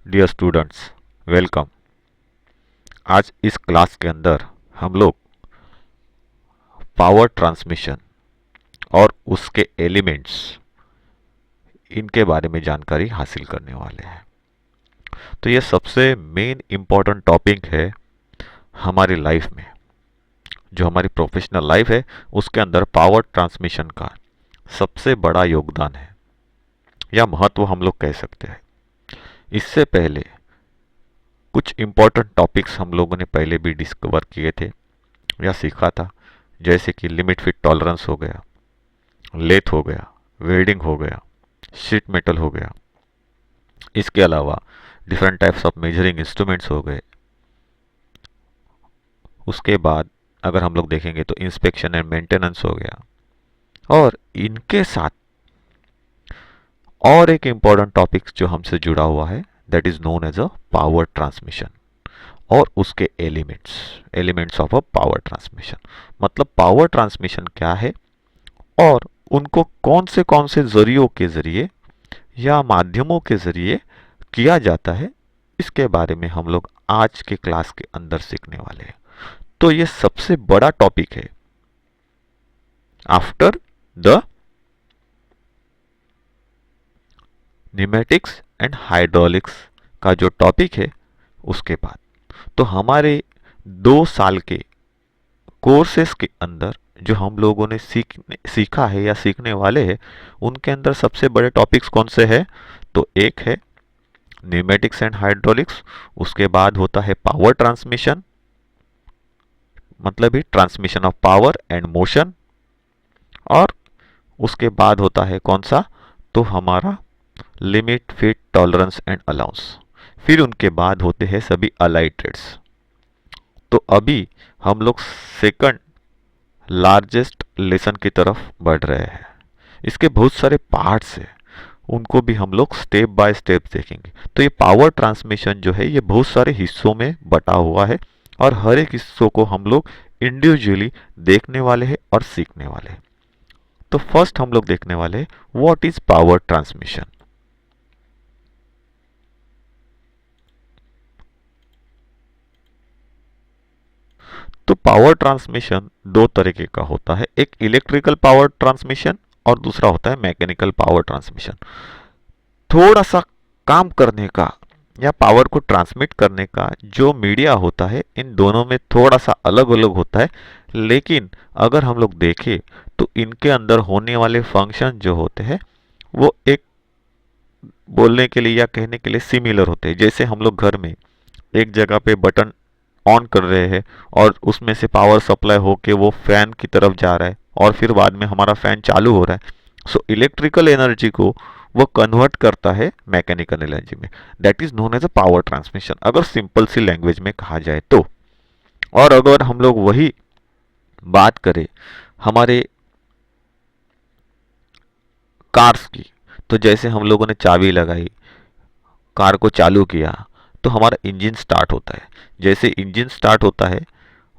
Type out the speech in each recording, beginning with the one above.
Dear students, welcome. आज इस class के अंदर हम लोग पावर ट्रांसमिशन और उसके एलिमेंट्स इनके बारे में जानकारी हासिल करने वाले हैं। तो ये सबसे मेन इम्पॉर्टेंट टॉपिक है हमारी लाइफ में। जो हमारी प्रोफेशनल लाइफ है उसके अंदर पावर ट्रांसमिशन का सबसे बड़ा योगदान है या महत्व हम लोग कह सकते हैं। इससे पहले कुछ इम्पॉर्टेंट टॉपिक्स हम लोगों ने पहले भी डिस्कवर किए थे या सीखा था, जैसे कि लिमिट फिट टॉलरेंस हो गया, लेथ हो गया, वेल्डिंग हो गया, शीट मेटल हो गया। इसके अलावा different types of measuring instruments हो गए। उसके बाद अगर हम लोग देखेंगे तो इंस्पेक्शन एंड मेंटेनेंस हो गया। और इनके साथ और एक इम्पॉर्टेंट टॉपिक जो हमसे जुड़ा हुआ है, that is known as a power transmission और उसके elements of a power transmission. मतलब पावर ट्रांसमिशन क्या है और उनको कौन से जरियों के जरिए या माध्यमों के जरिए किया जाता है, इसके बारे में हम लोग आज के क्लास के अंदर सीखने वाले हैं। तो ये सबसे बड़ा टॉपिक है after the pneumatics and hydraulics का जो टॉपिक है उसके बाद। तो हमारे 2 साल के कोर्सेस के अंदर जो हम लोगों ने सीखा है या सीखने वाले हैं, उनके अंदर सबसे बड़े टॉपिक्स कौन से हैं? तो एक है न्यूमेटिक्स एंड हाइड्रोलिक्स, उसके बाद होता है पावर ट्रांसमिशन, मतलब ही transmission of power and motion, और उसके बाद होता है कौन सा? तो हमारा limit fit tolerance and allowance. फिर उनके बाद होते हैं सभी अलाइड ट्रेड्स। तो अभी हम लोग सेकंड लार्जेस्ट लेसन की तरफ बढ़ रहे हैं। इसके बहुत सारे पार्ट्स हैं, उनको भी हम लोग स्टेप बाय स्टेप देखेंगे। तो ये पावर ट्रांसमिशन जो है ये बहुत सारे हिस्सों में बटा हुआ है और हर एक हिस्सों को हम लोग इंडिविजुअली देखने वाले हैं और सीखने वाले हैं। तो फर्स्ट हम लोग देखने वाले हैं व्हाट इज पावर ट्रांसमिशन। तो पावर ट्रांसमिशन दो तरीके का होता है, एक इलेक्ट्रिकल पावर ट्रांसमिशन और दूसरा होता है मैकेनिकल पावर ट्रांसमिशन। थोड़ा सा काम करने का या पावर को ट्रांसमिट करने का जो मीडिया होता है, इन दोनों में थोड़ा सा अलग अलग होता है, लेकिन अगर हम लोग देखें तो इनके अंदर होने वाले फंक्शन जो होते हैं वो एक बोलने के लिए या कहने के लिए सिमिलर होते हैं। जैसे हम लोग घर में एक जगह पे बटन ऑन कर रहे हैं और उसमें से पावर सप्लाई होके वो फैन की तरफ जा रहा है और फिर बाद में हमारा फैन चालू हो रहा है। सो इलेक्ट्रिकल एनर्जी को वो कन्वर्ट करता है मैकेनिकल एनर्जी में, that is known as a power transmission, अगर सिंपल सी लैंग्वेज में कहा जाए तो। और अगर हम लोग वही बात करें हमारे कार्स की, तो जैसे हम लोगों ने चाबी लगाई, कार को चालू किया, तो हमारा इंजन स्टार्ट होता है। जैसे इंजन स्टार्ट होता है,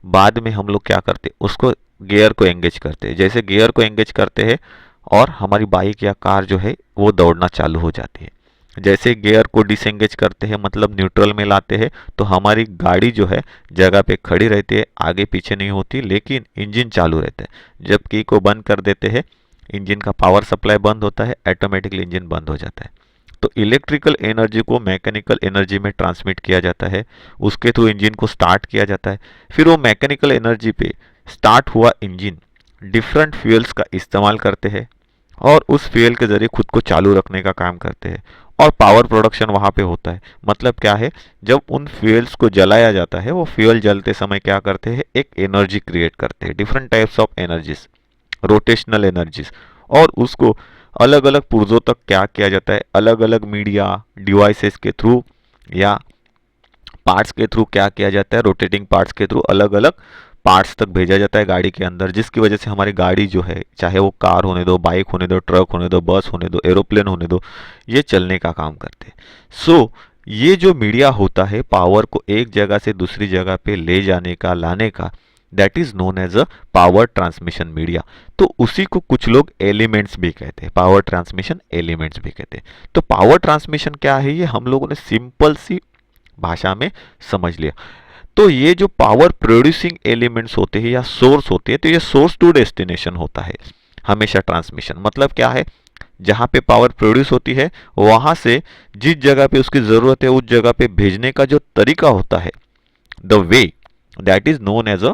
बाद में हम लोग क्या करते हैं, उसको गियर को एंगेज करते हैं। जैसे गियर को एंगेज करते हैं और हमारी बाइक या कार जो है वो दौड़ना चालू हो जाती है। जैसे गियर को डिसएंगेज करते हैं, मतलब न्यूट्रल में लाते हैं, तो हमारी गाड़ी जो है जगह पे खड़ी रहती है, आगे पीछे नहीं होती, लेकिन इंजन चालू रहता है। जब की को बंद कर देते हैं, इंजन का पावर सप्लाई बंद होता है, ऑटोमेटिकली इंजन बंद हो जाता है। तो इलेक्ट्रिकल एनर्जी को मैकेनिकल एनर्जी में ट्रांसमिट किया जाता है, उसके थ्रू इंजन को स्टार्ट किया जाता है। फिर वो मैकेनिकल एनर्जी पे स्टार्ट हुआ इंजन डिफरेंट फ्यूल्स का इस्तेमाल करते हैं और उस फ्यूल के जरिए खुद को चालू रखने का काम करते हैं और पावर प्रोडक्शन वहाँ पे होता है। मतलब क्या है, जब उन फ्यूल्स को जलाया जाता है, वो फ्यूल जलते समय क्या करते हैं, एक एनर्जी क्रिएट करते हैं, different types of energies, rotational energies. और उसको अलग अलग पुर्जों तक क्या किया जाता है, अलग अलग मीडिया डिवाइसेस के थ्रू या पार्ट्स के थ्रू क्या किया जाता है, रोटेटिंग पार्ट्स के थ्रू अलग अलग पार्ट्स तक भेजा जाता है गाड़ी के अंदर, जिसकी वजह से हमारी गाड़ी जो है, चाहे वो कार होने दो, बाइक होने दो, ट्रक होने दो, बस होने दो, एरोप्लेन होने दो, ये चलने का काम करते हैं। सो ये जो मीडिया होता है पावर को एक जगह से दूसरी जगह पे ले जाने का, लाने का, that is known as a power transmission media. तो उसी को कुछ लोग एलिमेंट्स भी कहते हैं, पावर ट्रांसमिशन एलिमेंट्स भी कहते हैं। तो पावर ट्रांसमिशन क्या है, ये हम लोगों ने सिंपल सी भाषा में समझ लिया। तो ये जो पावर प्रोड्यूसिंग एलिमेंट्स होते हैं या सोर्स होते हैं, तो ये सोर्स टू डेस्टिनेशन होता है हमेशा ट्रांसमिशन। मतलब क्या है, जहां पे पावर प्रोड्यूस होती है वहां से जिस जगह पे उसकी जरूरत है उस जगह पे भेजने का जो तरीका होता है, the way, that is known as a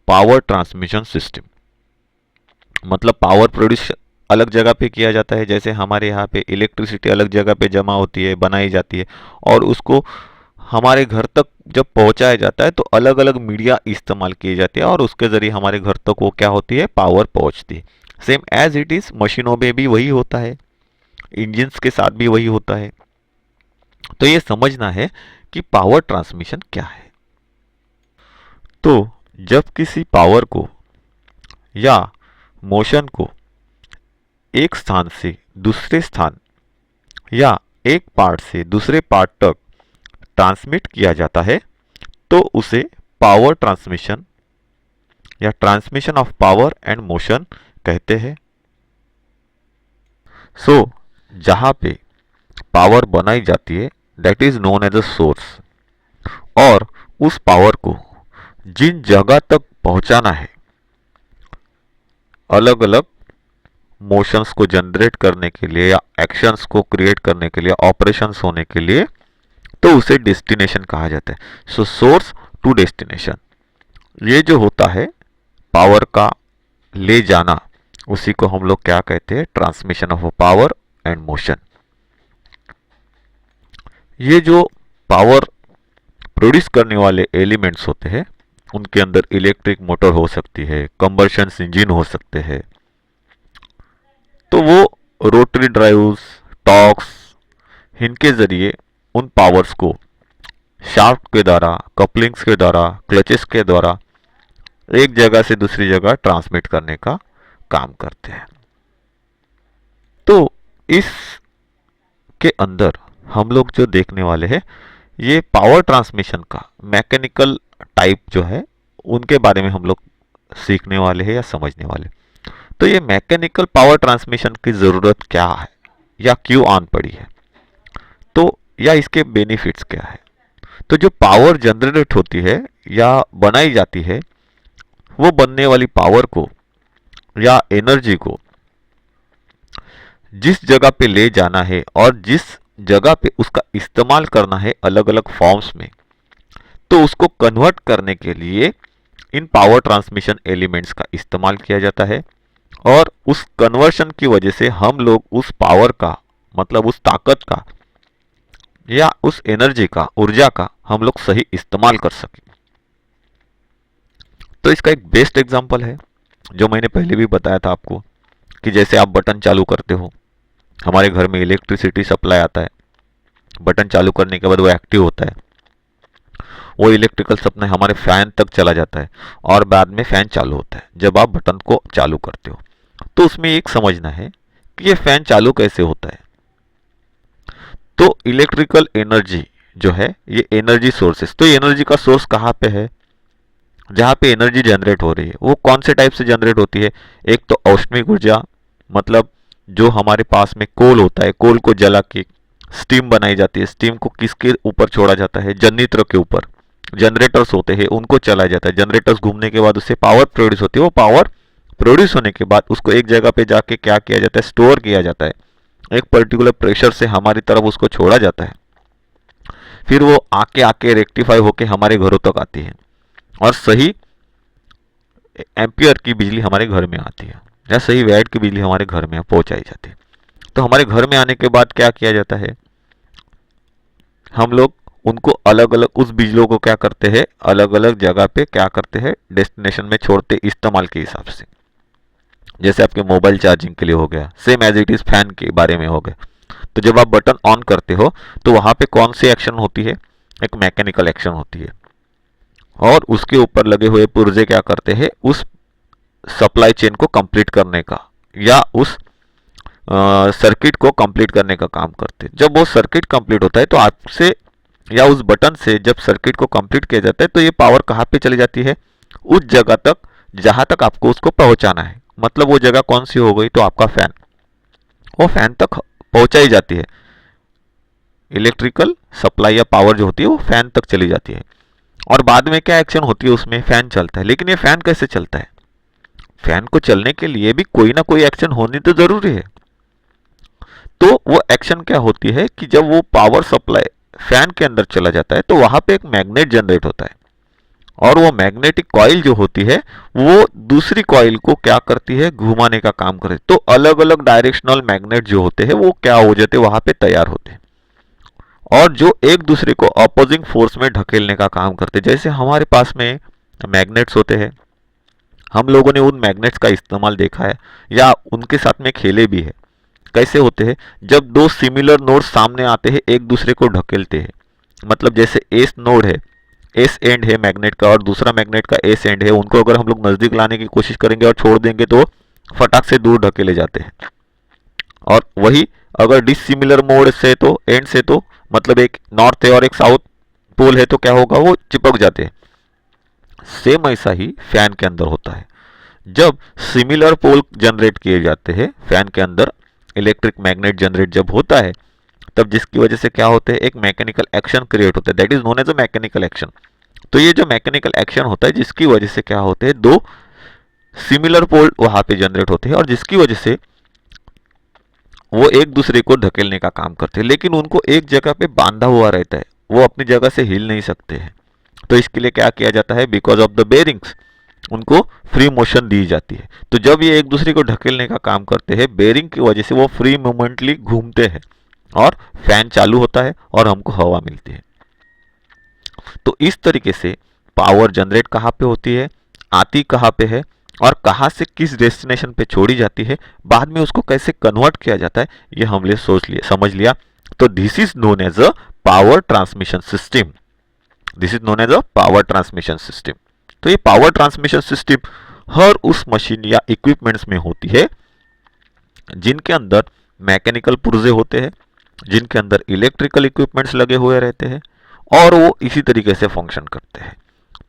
power transmission system. मतलब पावर प्रोड्यूस अलग जगह पे किया जाता है, जैसे हमारे यहाँ पे इलेक्ट्रिसिटी अलग जगह पे जमा होती है, बनाई जाती है, और उसको हमारे घर तक जब पहुंचाया जाता है तो अलग अलग मीडिया इस्तेमाल किए जाते हैं और उसके जरिए हमारे घर तक वो क्या होती है, पावर पहुंचती है। सेम एज इट इज मशीनों में भी वही होता है, इंजिन्स के साथ भी वही होता है। तो ये समझना है कि पावर ट्रांसमिशन क्या है। तो जब किसी पावर को या मोशन को एक स्थान से दूसरे स्थान या एक पार्ट से दूसरे पार्ट तक ट्रांसमिट किया जाता है तो उसे पावर ट्रांसमिशन या transmission of power and motion कहते हैं। सो जहां पे पावर बनाई जाती है that is known as a source, और उस पावर को जिन जगह तक पहुंचाना है, अलग अलग मोशंस को जनरेट करने के लिए या एक्शंस को क्रिएट करने के लिए, ऑपरेशंस होने के लिए, तो उसे डेस्टिनेशन कहा जाता है। सो सोर्स टू डेस्टिनेशन, ये जो होता है पावर का ले जाना, उसी को हम लोग क्या कहते हैं, transmission of power and motion. ये जो पावर प्रोड्यूस करने वाले एलिमेंट्स होते हैं उनके अंदर इलेक्ट्रिक मोटर हो सकती है, कंबर्शन इंजन हो सकते हैं, तो वो रोटरी ड्राइव्स, टॉर्क्स, इनके जरिए उन पावर्स को शाफ्ट के द्वारा, कपलिंग्स के द्वारा, क्लचेस के द्वारा एक जगह से दूसरी जगह ट्रांसमिट करने का काम करते हैं। तो इस के अंदर हम लोग जो देखने वाले हैं ये पावर ट्रांसमिशन का मैकेनिकल टाइप जो है उनके बारे में हम लोग सीखने वाले हैं या समझने वाले। तो ये मैकेनिकल पावर ट्रांसमिशन की ज़रूरत क्या है या क्यों आन पड़ी है, तो या इसके बेनिफिट्स क्या है। तो जो पावर जनरेट होती है या बनाई जाती है, वो बनने वाली पावर को या एनर्जी को जिस जगह पे ले जाना है और जिस जगह पे उसका इस्तेमाल करना है अलग अलग फॉर्म्स में, तो उसको कन्वर्ट करने के लिए इन पावर ट्रांसमिशन एलिमेंट्स का इस्तेमाल किया जाता है। और उस कन्वर्शन की वजह से हम लोग उस पावर का, मतलब उस ताकत का या उस एनर्जी का, ऊर्जा का हम लोग सही इस्तेमाल कर सकें। तो इसका एक बेस्ट एग्जांपल है जो मैंने पहले भी बताया था आपको, कि जैसे आप बटन चालू करते हो, हमारे घर में इलेक्ट्रिसिटी सप्लाई आता है, बटन चालू करने के बाद वो एक्टिव होता है, वो इलेक्ट्रिकल सप्लाई हमारे फैन तक चला जाता है और बाद में फैन चालू होता है जब आप बटन को चालू करते हो। तो उसमें एक समझना है कि ये फैन चालू कैसे होता है। तो इलेक्ट्रिकल एनर्जी जो है ये एनर्जी सोर्सेस, तो एनर्जी का सोर्स कहाँ पे है, जहाँ पे एनर्जी जनरेट हो रही है वो कौन से टाइप से जनरेट होती है। एक तो औष्णिक ऊर्जा, मतलब जो हमारे पास में कोल होता है, कोल को जला के स्टीम बनाई जाती है, स्टीम को किसके ऊपर छोड़ा जाता है, जनरेटर के ऊपर। जनरेटर्स होते हैं उनको चलाया जाता है, जनरेटर्स घूमने के बाद उससे पावर प्रोड्यूस होती है, वो पावर प्रोड्यूस होने के बाद उसको एक जगह पे जाके क्या किया जाता है, स्टोर किया जाता है, एक पर्टिकुलर प्रेशर से हमारी तरफ उसको छोड़ा जाता है, फिर वो आके आके रेक्टिफाई होके हमारे घरों तक आती है और सही एम्पियर की बिजली हमारे घर में आती है या सही वैट की बिजली हमारे घर में पहुंचाई जाती है। तो हमारे घर में आने के बाद क्या किया जाता है, हम लोग उनको अलग अलग उस बिजलियों को क्या करते हैं, अलग अलग जगह पे क्या करते हैं, डेस्टिनेशन में छोड़ते इस्तेमाल के हिसाब से। जैसे आपके मोबाइल चार्जिंग के लिए हो गया, same as it is fan के बारे में हो गया। तो जब आप बटन ऑन करते हो तो वहां पे कौन सी एक्शन होती है, एक मैकेनिकल एक्शन होती है, और उसके ऊपर लगे हुए पुर्जे क्या करते हैं, उस सप्लाई चेन को कंप्लीट करने का या उस सर्किट को कंप्लीट करने का काम करते हैं। जब वो सर्किट कंप्लीट होता है तो आपसे या उस बटन से जब सर्किट को कंप्लीट किया जाता है तो ये पावर कहाँ पे चली जाती है, उस जगह तक जहां तक आपको उसको पहुंचाना है। मतलब वो जगह कौन सी हो गई, तो आपका फैन, वो फैन तक पहुंचाई जाती है। इलेक्ट्रिकल सप्लाई या पावर जो होती है वो फैन तक चली जाती है। और बाद में क्या एक्शन होती है, उसमें फैन चलता है। लेकिन ये फैन कैसे चलता है, फैन को चलने के लिए भी कोई ना कोई एक्शन होनी तो जरूरी है। तो वो एक्शन क्या होती है कि जब वो पावर सप्लाई फैन के अंदर चला जाता है तो वहां पे एक मैग्नेट जनरेट होता है, और वो मैग्नेटिक कॉइल जो होती है वो दूसरी कॉइल को क्या करती है, घुमाने का काम करती है। तो अलग अलग डायरेक्शनल मैग्नेट जो होते हैं वो क्या हो जाते हैं, वहां पे तैयार होते हैं, और जो एक दूसरे को अपोजिंग फोर्स में ढकेलने का काम करते हैं। जैसे हमारे पास में मैग्नेट्स होते हैं, हम लोगों ने उन मैग्नेट्स का इस्तेमाल देखा है या उनके साथ में खेले भी है। कैसे होते हैं, जब दो सिमिलर नोड्स सामने आते हैं एक दूसरे को ढकेलते हैं। मतलब जैसे एस नोड है, एस एंड है मैग्नेट का, और दूसरा मैग्नेट का एस एंड है, उनको अगर हम लोग नजदीक लाने की कोशिश करेंगे और छोड़ देंगे तो फटाक से दूर ढकेले जाते हैं। और वही अगर डिसिमिलर मोड से तो एंड से तो मतलब एक नॉर्थ है और एक साउथ पोल है तो क्या होगा, वो चिपक जाते हैं। सेम ऐसा ही फैन के अंदर होता है। जब सिमिलर पोल जनरेट किए जाते हैं फैन के अंदर, इलेक्ट्रिक मैग्नेट जनरेट जब होता है, तब जिसकी वजह से क्या होता है, एक मैकेनिकल एक्शन क्रिएट होता है, that is known as a mechanical action. तो ये जो मैकेनिकल एक्शन होता है जिसकी वजह से क्या होते हैं, दो सिमिलर पोल वहां पे जनरेट होते हैं और जिसकी वजह से वो एक दूसरे को धकेलने का काम करते हैं। लेकिन उनको एक जगह पे बांधा हुआ रहता है, वो अपनी जगह से हिल नहीं सकते हैं। तो इसके लिए क्या किया जाता है, बिकॉज ऑफ द बेरिंग्स उनको फ्री मोशन दी जाती है। तो जब ये एक दूसरे को ढकेलने का काम करते हैं, बेरिंग की वजह से वो फ्री मोमेंटली घूमते हैं और फैन चालू होता है और हमको हवा मिलती है। तो इस तरीके से पावर जनरेट कहाँ पे होती है, आती कहाँ पे है, और कहाँ से किस डेस्टिनेशन पे छोड़ी जाती है, बाद में उसको कैसे कन्वर्ट किया जाता है, ये हमने सोच लिया, समझ लिया। तो this is known as a power transmission system. This is known as a power transmission system. तो ये पावर ट्रांसमिशन सिस्टम हर उस मशीन या इक्विपमेंट्स में होती है जिनके अंदर मैकेनिकल पुर्जे होते हैं, जिनके अंदर इलेक्ट्रिकल इक्विपमेंट्स लगे हुए रहते हैं, और वो इसी तरीके से फंक्शन करते हैं।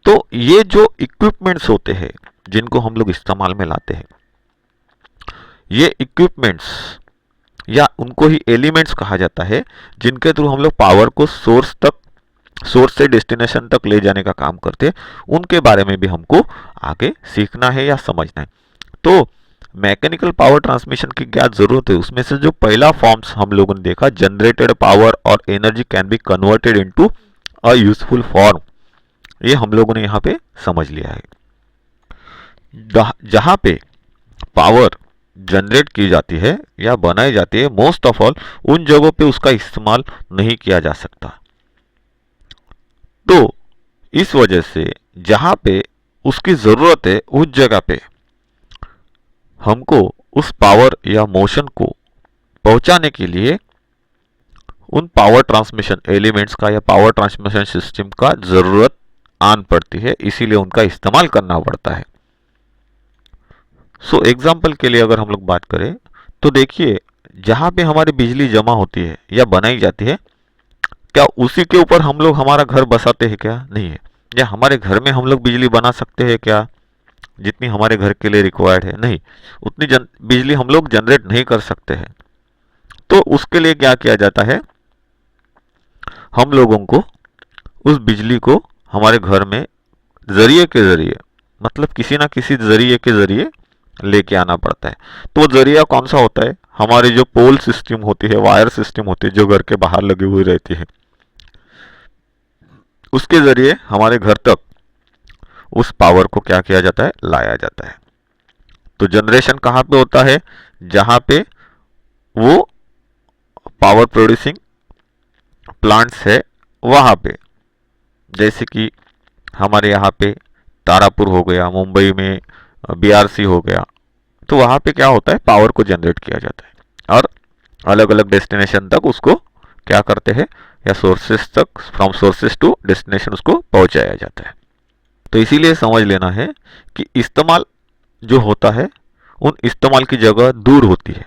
तो ये जो इक्विपमेंट्स होते हैं जिनको हम लोग इस्तेमाल में लाते हैं, ये इक्विपमेंट्स या उनको ही एलिमेंट्स कहा जाता है, जिनके थ्रू हम लोग पावर को सोर्स से डेस्टिनेशन तक ले जाने का काम करते हैं। उनके बारे में भी हमको आगे सीखना है या समझना है। तो मैकेनिकल पावर ट्रांसमिशन की क्या जरूरत है, उसमें से जो पहला फॉर्म्स हम लोगों ने देखा, जनरेटेड पावर और energy can be converted into a useful form, ये हम लोगों ने यहाँ पे समझ लिया है। जहां पे पावर जनरेट की जाती है या बनाई जाती है, मोस्ट ऑफ ऑल उन जगहों पे उसका इस्तेमाल नहीं किया जा सकता। तो इस वजह से जहां पे उसकी जरूरत है उस जगह पे हमको उस पावर या मोशन को पहुंचाने के लिए उन पावर ट्रांसमिशन एलिमेंट्स का या पावर ट्रांसमिशन सिस्टम का जरूरत आन पड़ती है, इसीलिए उनका इस्तेमाल करना पड़ता है। सो एग्जाम्पल के लिए अगर हम लोग बात करें तो देखिए, जहां पे हमारी बिजली जमा होती है या बनाई जाती है, क्या उसी के ऊपर हम लोग हमारा घर बसाते हैं क्या? नहीं है। या हमारे घर में हम लोग बिजली बना सकते हैं क्या, जितनी हमारे घर के लिए रिक्वायर्ड है? नहीं, उतनी बिजली हम लोग जनरेट नहीं कर सकते हैं। तो उसके लिए क्या किया जाता है, हम लोगों को उस बिजली को हमारे घर में जरिए के जरिए, मतलब किसी ना किसी जरिए के जरिए लेके आना पड़ता है। तो वो जरिया कौन सा होता है, हमारी जो पोल सिस्टम होती है, वायर सिस्टम होती है, जो घर के बाहर लगी हुई रहती है, उसके जरिए हमारे घर तक उस पावर को क्या किया जाता है, लाया जाता है। तो जनरेशन कहाँ पे होता है, जहां पे वो पावर प्रोड्यूसिंग प्लांट्स है वहां पे। जैसे कि हमारे यहाँ पे तारापुर हो गया, मुंबई में बीआरसी हो गया, तो वहां पे क्या होता है, पावर को जनरेट किया जाता है और अलग अलग डेस्टिनेशन तक उसको क्या करते हैं, या सोर्सेस तक, फ्रॉम सोर्सेस टू डेस्टिनेशन उसको पहुंचाया जाता है। तो इसीलिए समझ लेना है कि इस्तेमाल जो होता है उन इस्तेमाल की जगह दूर होती है,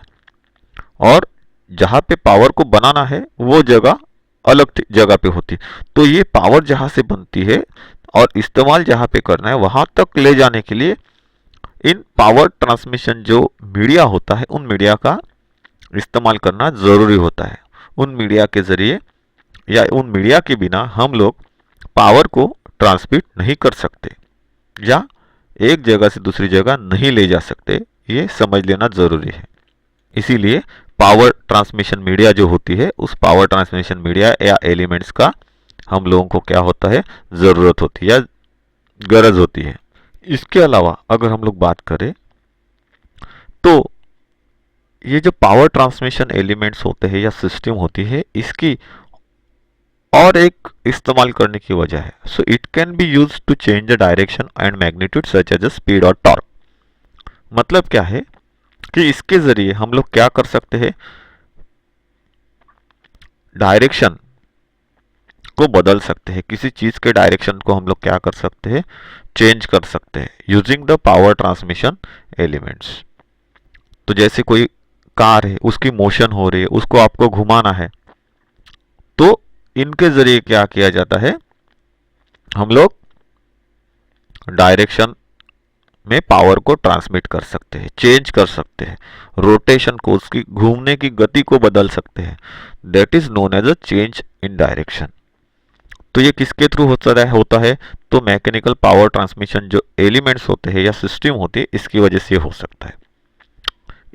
और जहां पे पावर को बनाना है वो जगह अलग जगह पे होती है। तो ये पावर जहां से बनती है और इस्तेमाल जहाँ पे करना है वहाँ तक ले जाने के लिए इन पावर ट्रांसमिशन जो मीडिया होता है उन मीडिया का इस्तेमाल करना ज़रूरी होता है। उन मीडिया के ज़रिए या उन मीडिया के बिना हम लोग पावर को ट्रांसमिट नहीं कर सकते या एक जगह से दूसरी जगह नहीं ले जा सकते, ये समझ लेना ज़रूरी है। इसीलिए पावर ट्रांसमिशन मीडिया जो होती है उस पावर ट्रांसमिशन मीडिया या एलिमेंट्स का हम लोगों को क्या होता है, ज़रूरत होती है या गरज होती है। इसके अलावा अगर हम लोग बात करें तो ये जो पावर ट्रांसमिशन एलिमेंट्स होते हैं या सिस्टम होती है, इसकी और एक इस्तेमाल करने की वजह है। So it can be use to change the direction and magnitude such as speed और टॉर्क। मतलब क्या है कि इसके जरिए हम लोग क्या कर सकते हैं, डायरेक्शन को बदल सकते हैं। किसी चीज के डायरेक्शन को हम लोग क्या कर सकते हैं, चेंज कर सकते हैं using the power transmission elements. तो जैसे कोई कार है, उसकी मोशन हो रही है, उसको आपको घुमाना है, तो इनके जरिए क्या किया जाता है, हम लोग डायरेक्शन में पावर को ट्रांसमिट कर सकते हैं, चेंज कर सकते हैं, रोटेशन को, उसकी घूमने की गति को बदल सकते हैं। That is known as a change in direction. तो ये किसके थ्रू होता है, तो मैकेनिकल पावर ट्रांसमिशन जो एलिमेंट्स होते हैं या सिस्टम होती है, इसकी वजह से हो सकता है।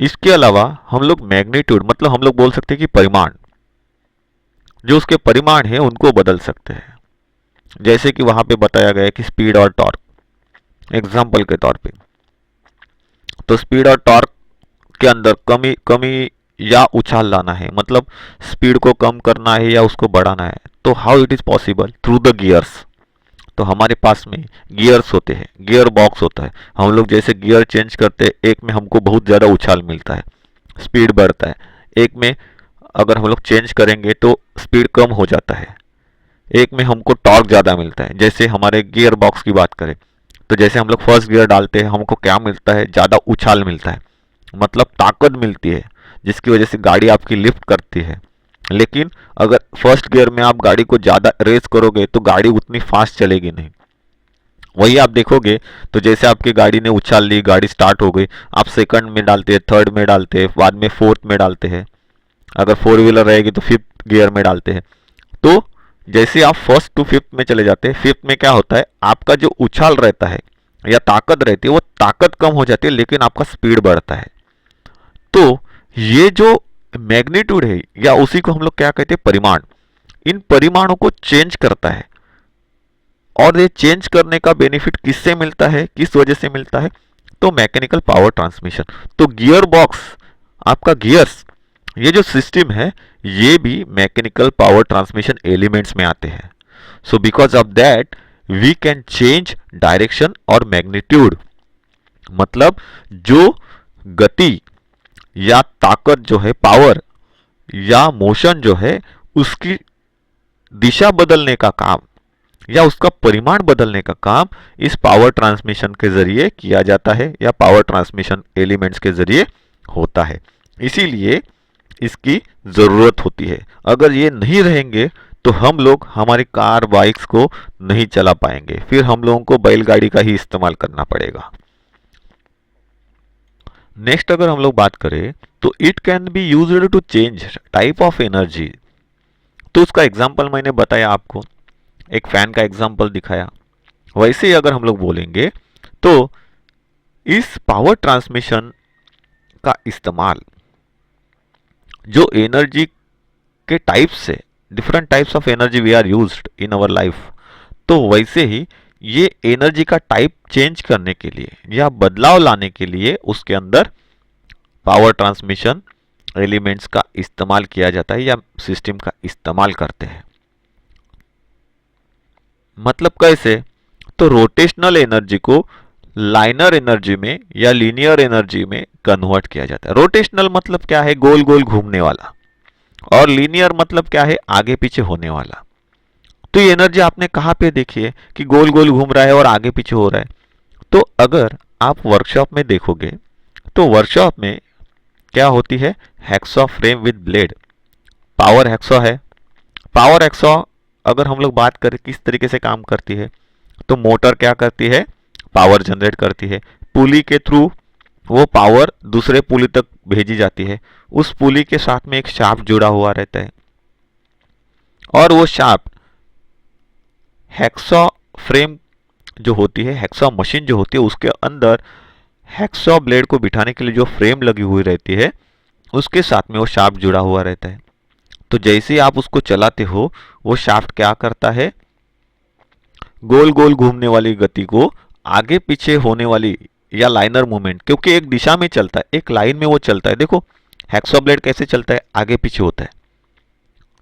इसके अलावा हम लोग मैग्नीट्यूड, मतलब हम लोग बोल सकते हैं कि परिमाण, जो उसके परिमाण है उनको बदल सकते हैं। जैसे कि वहां पे बताया गया है कि स्पीड और टॉर्क, एग्जाम्पल के तौर पे, तो स्पीड और टॉर्क के अंदर कमी कमी या उछाल लाना है, मतलब स्पीड को कम करना है या उसको बढ़ाना है, तो how it is possible, through the gears. तो हमारे पास में गियर्स होते हैं, गियर बॉक्स होता है, हम लोग जैसे गियर चेंज करते हैं, एक में हमको बहुत ज़्यादा उछाल मिलता है, स्पीड बढ़ता है, एक में अगर हम लोग चेंज करेंगे तो स्पीड कम हो जाता है, एक में हमको टॉर्क ज़्यादा मिलता है। जैसे हमारे गियर बॉक्स की बात करें तो जैसे हम लोग फर्स्ट गियर डालते हैं, हमको क्या मिलता है, ज़्यादा उछाल मिलता है, मतलब ताकत मिलती है, जिसकी वजह से गाड़ी आपकी लिफ्ट करती है। लेकिन अगर फर्स्ट गियर में आप गाड़ी को ज़्यादा रेस करोगे तो गाड़ी उतनी फास्ट चलेगी नहीं। वही आप देखोगे तो जैसे आपकी गाड़ी ने उछाल ली, गाड़ी स्टार्ट हो गई, आप सेकंड में डालते हैं, थर्ड में डालते हैं, बाद में फोर्थ में डालते हैं, अगर फोर व्हीलर रहेगी तो फिफ्थ गियर में डालते हैं। तो जैसे आप फर्स्ट टू फिफ्थ में चले जाते हैं, फिफ्थ में क्या होता है, आपका जो उछाल रहता है या ताकत रहती है वो ताकत कम हो जाती है, लेकिन आपका स्पीड बढ़ता है। तो ये जो मैग्नीट्यूड है या उसी को हम लोग क्या कहते हैं, परिमाण, इन परिमाणों को चेंज करता है। और ये चेंज करने का बेनिफिट किससे मिलता है, किस वजह से मिलता है, तो मैकेनिकल पावर ट्रांसमिशन। तो गियर बॉक्स, आपका गियर्स, ये जो सिस्टम है ये भी मैकेनिकल पावर ट्रांसमिशन एलिमेंट्स में आते हैं। So because of that we can change direction और मैग्नीट्यूड, मतलब जो गति या ताकत जो है, पावर या मोशन जो है, उसकी दिशा बदलने का काम या उसका परिमाण बदलने का काम इस पावर ट्रांसमिशन के जरिए किया जाता है या पावर ट्रांसमिशन एलिमेंट्स के जरिए होता है। इसीलिए इसकी ज़रूरत होती है। अगर ये नहीं रहेंगे तो हम लोग हमारी कार बाइक्स को नहीं चला पाएंगे, फिर हम लोगों को बैलगाड़ी का ही इस्तेमाल करना पड़ेगा। नेक्स्ट अगर हम लोग बात करें तो it can be used to change type of energy. तो उसका एग्जाम्पल मैंने बताया आपको, एक फैन का एग्जाम्पल दिखाया। वैसे ही अगर हम लोग बोलेंगे तो इस पावर ट्रांसमिशन का इस्तेमाल जो एनर्जी के टाइप्स से, different types of energy we are used in our life, तो वैसे ही ये एनर्जी का टाइप चेंज करने के लिए या बदलाव लाने के लिए उसके अंदर पावर ट्रांसमिशन एलिमेंट्स का इस्तेमाल किया जाता है या सिस्टम का इस्तेमाल करते हैं। मतलब कैसे, तो रोटेशनल एनर्जी को लाइनर एनर्जी में या लीनियर एनर्जी में कन्वर्ट किया जाता है। रोटेशनल मतलब क्या है, गोल गोल घूमने वाला, और लीनियर मतलब क्या है, आगे पीछे होने वाला। तो ये एनर्जी आपने कहाँ पे देखी है कि गोल गोल घूम रहा है और आगे पीछे हो रहा है। तो अगर आप वर्कशॉप में देखोगे तो वर्कशॉप में क्या होती है, hacksaw frame with blade, power hacksaw है। पावर हैक्सॉ अगर हम लोग बात करें किस तरीके से काम करती है, तो मोटर क्या करती है, पावर जनरेट करती है। पुली के थ्रू वो पावर दूसरे पुली तक भेजी जाती है। उस पुली के साथ में एक शाफ्ट जुड़ा हुआ रहता है और वो शाफ्ट हेक्सा फ्रेम जो होती है, हेक्सा मशीन जो होती है, उसके अंदर हेक्सा ब्लेड को बिठाने के लिए जो फ्रेम लगी हुई रहती है उसके साथ में वो शाफ्ट जुड़ा हुआ रहता है। तो जैसे ही आप उसको चलाते हो वो शाफ्ट क्या करता है, गोल गोल घूमने वाली गति को आगे पीछे होने वाली या लाइनर मूवमेंट, क्योंकि एक दिशा में चलता है, एक लाइन में वो चलता है। देखो हेक्सा ब्लेड कैसे चलता है, आगे पीछे होता है।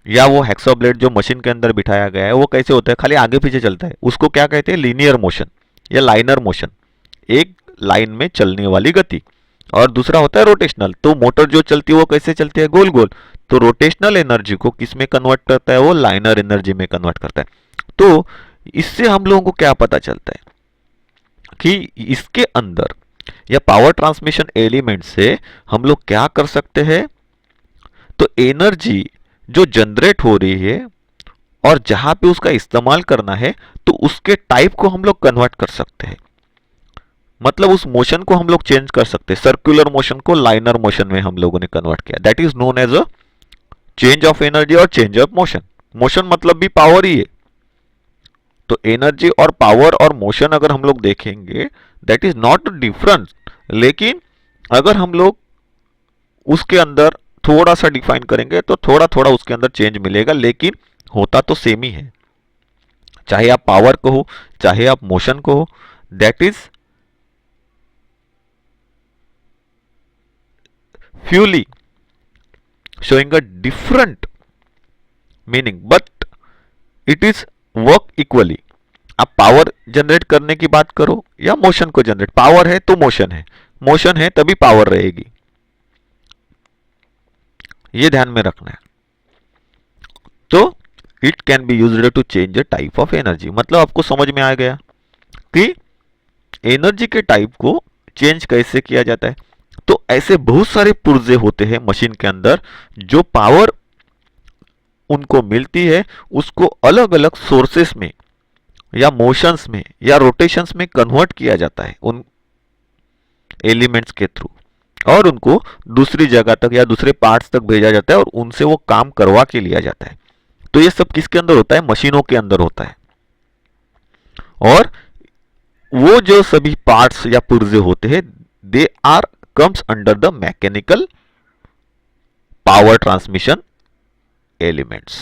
या वो हेक्सा ब्लेड जो मशीन के अंदर बिठाया गया है वो कैसे होता है, खाली आगे पीछे चलता है। उसको क्या कहते हैं, लीनियर मोशन या लाइनर मोशन, एक लाइन में चलने वाली गति। और दूसरा होता है रोटेशनल। तो मोटर जो चलती है वो कैसे चलती है, गोल गोल। तो रोटेशनल एनर्जी को किस में कन्वर्ट करता है, वो लाइनर एनर्जी में कन्वर्ट करता है। तो इससे हम लोगों को क्या पता चलता है कि इसके अंदर या पावर ट्रांसमिशन एलिमेंट से हम लोग क्या कर सकते हैं, तो एनर्जी जो जनरेट हो रही है और जहां पे उसका इस्तेमाल करना है तो उसके टाइप को हम लोग कन्वर्ट कर सकते हैं। मतलब उस मोशन को हम लोग चेंज कर सकते हैं। सर्कुलर मोशन को लाइनर मोशन में हम लोगों ने कन्वर्ट किया। That is known as a change of energy और चेंज ऑफ मोशन। मोशन मतलब भी पावर ही है। तो एनर्जी और पावर और मोशन अगर हम लोग देखेंगे दैट इज नॉट डिफरेंस, लेकिन अगर हम लोग उसके अंदर थोड़ा सा डिफाइन करेंगे तो थोड़ा थोड़ा उसके अंदर चेंज मिलेगा, लेकिन होता तो सेम ही है। चाहे आप पावर को हो चाहे आप मोशन को हो, that is fully showing a different meaning but it is work equally। आप पावर जनरेट करने की बात करो या मोशन को जनरेट, पावर है तो मोशन है, मोशन है तभी पावर रहेगी, ये ध्यान में रखना है। तो it can be used to change the type of energy. मतलब आपको समझ में आ गया कि एनर्जी के टाइप को चेंज कैसे किया जाता है। तो ऐसे बहुत सारे पुर्जे होते हैं मशीन के अंदर, जो पावर उनको मिलती है उसको अलग अलग सोर्सेस में या मोशंस में या रोटेशंस में कन्वर्ट किया जाता है उन एलिमेंट्स के थ्रू, और उनको दूसरी जगह तक या दूसरे पार्ट्स तक भेजा जाता है और उनसे वो काम करवा के लिया जाता है। तो ये सब किसके अंदर होता है, मशीनों के अंदर होता है। और वो जो सभी पार्ट्स या पुर्जे होते हैं they are comes under the mechanical power transmission elements.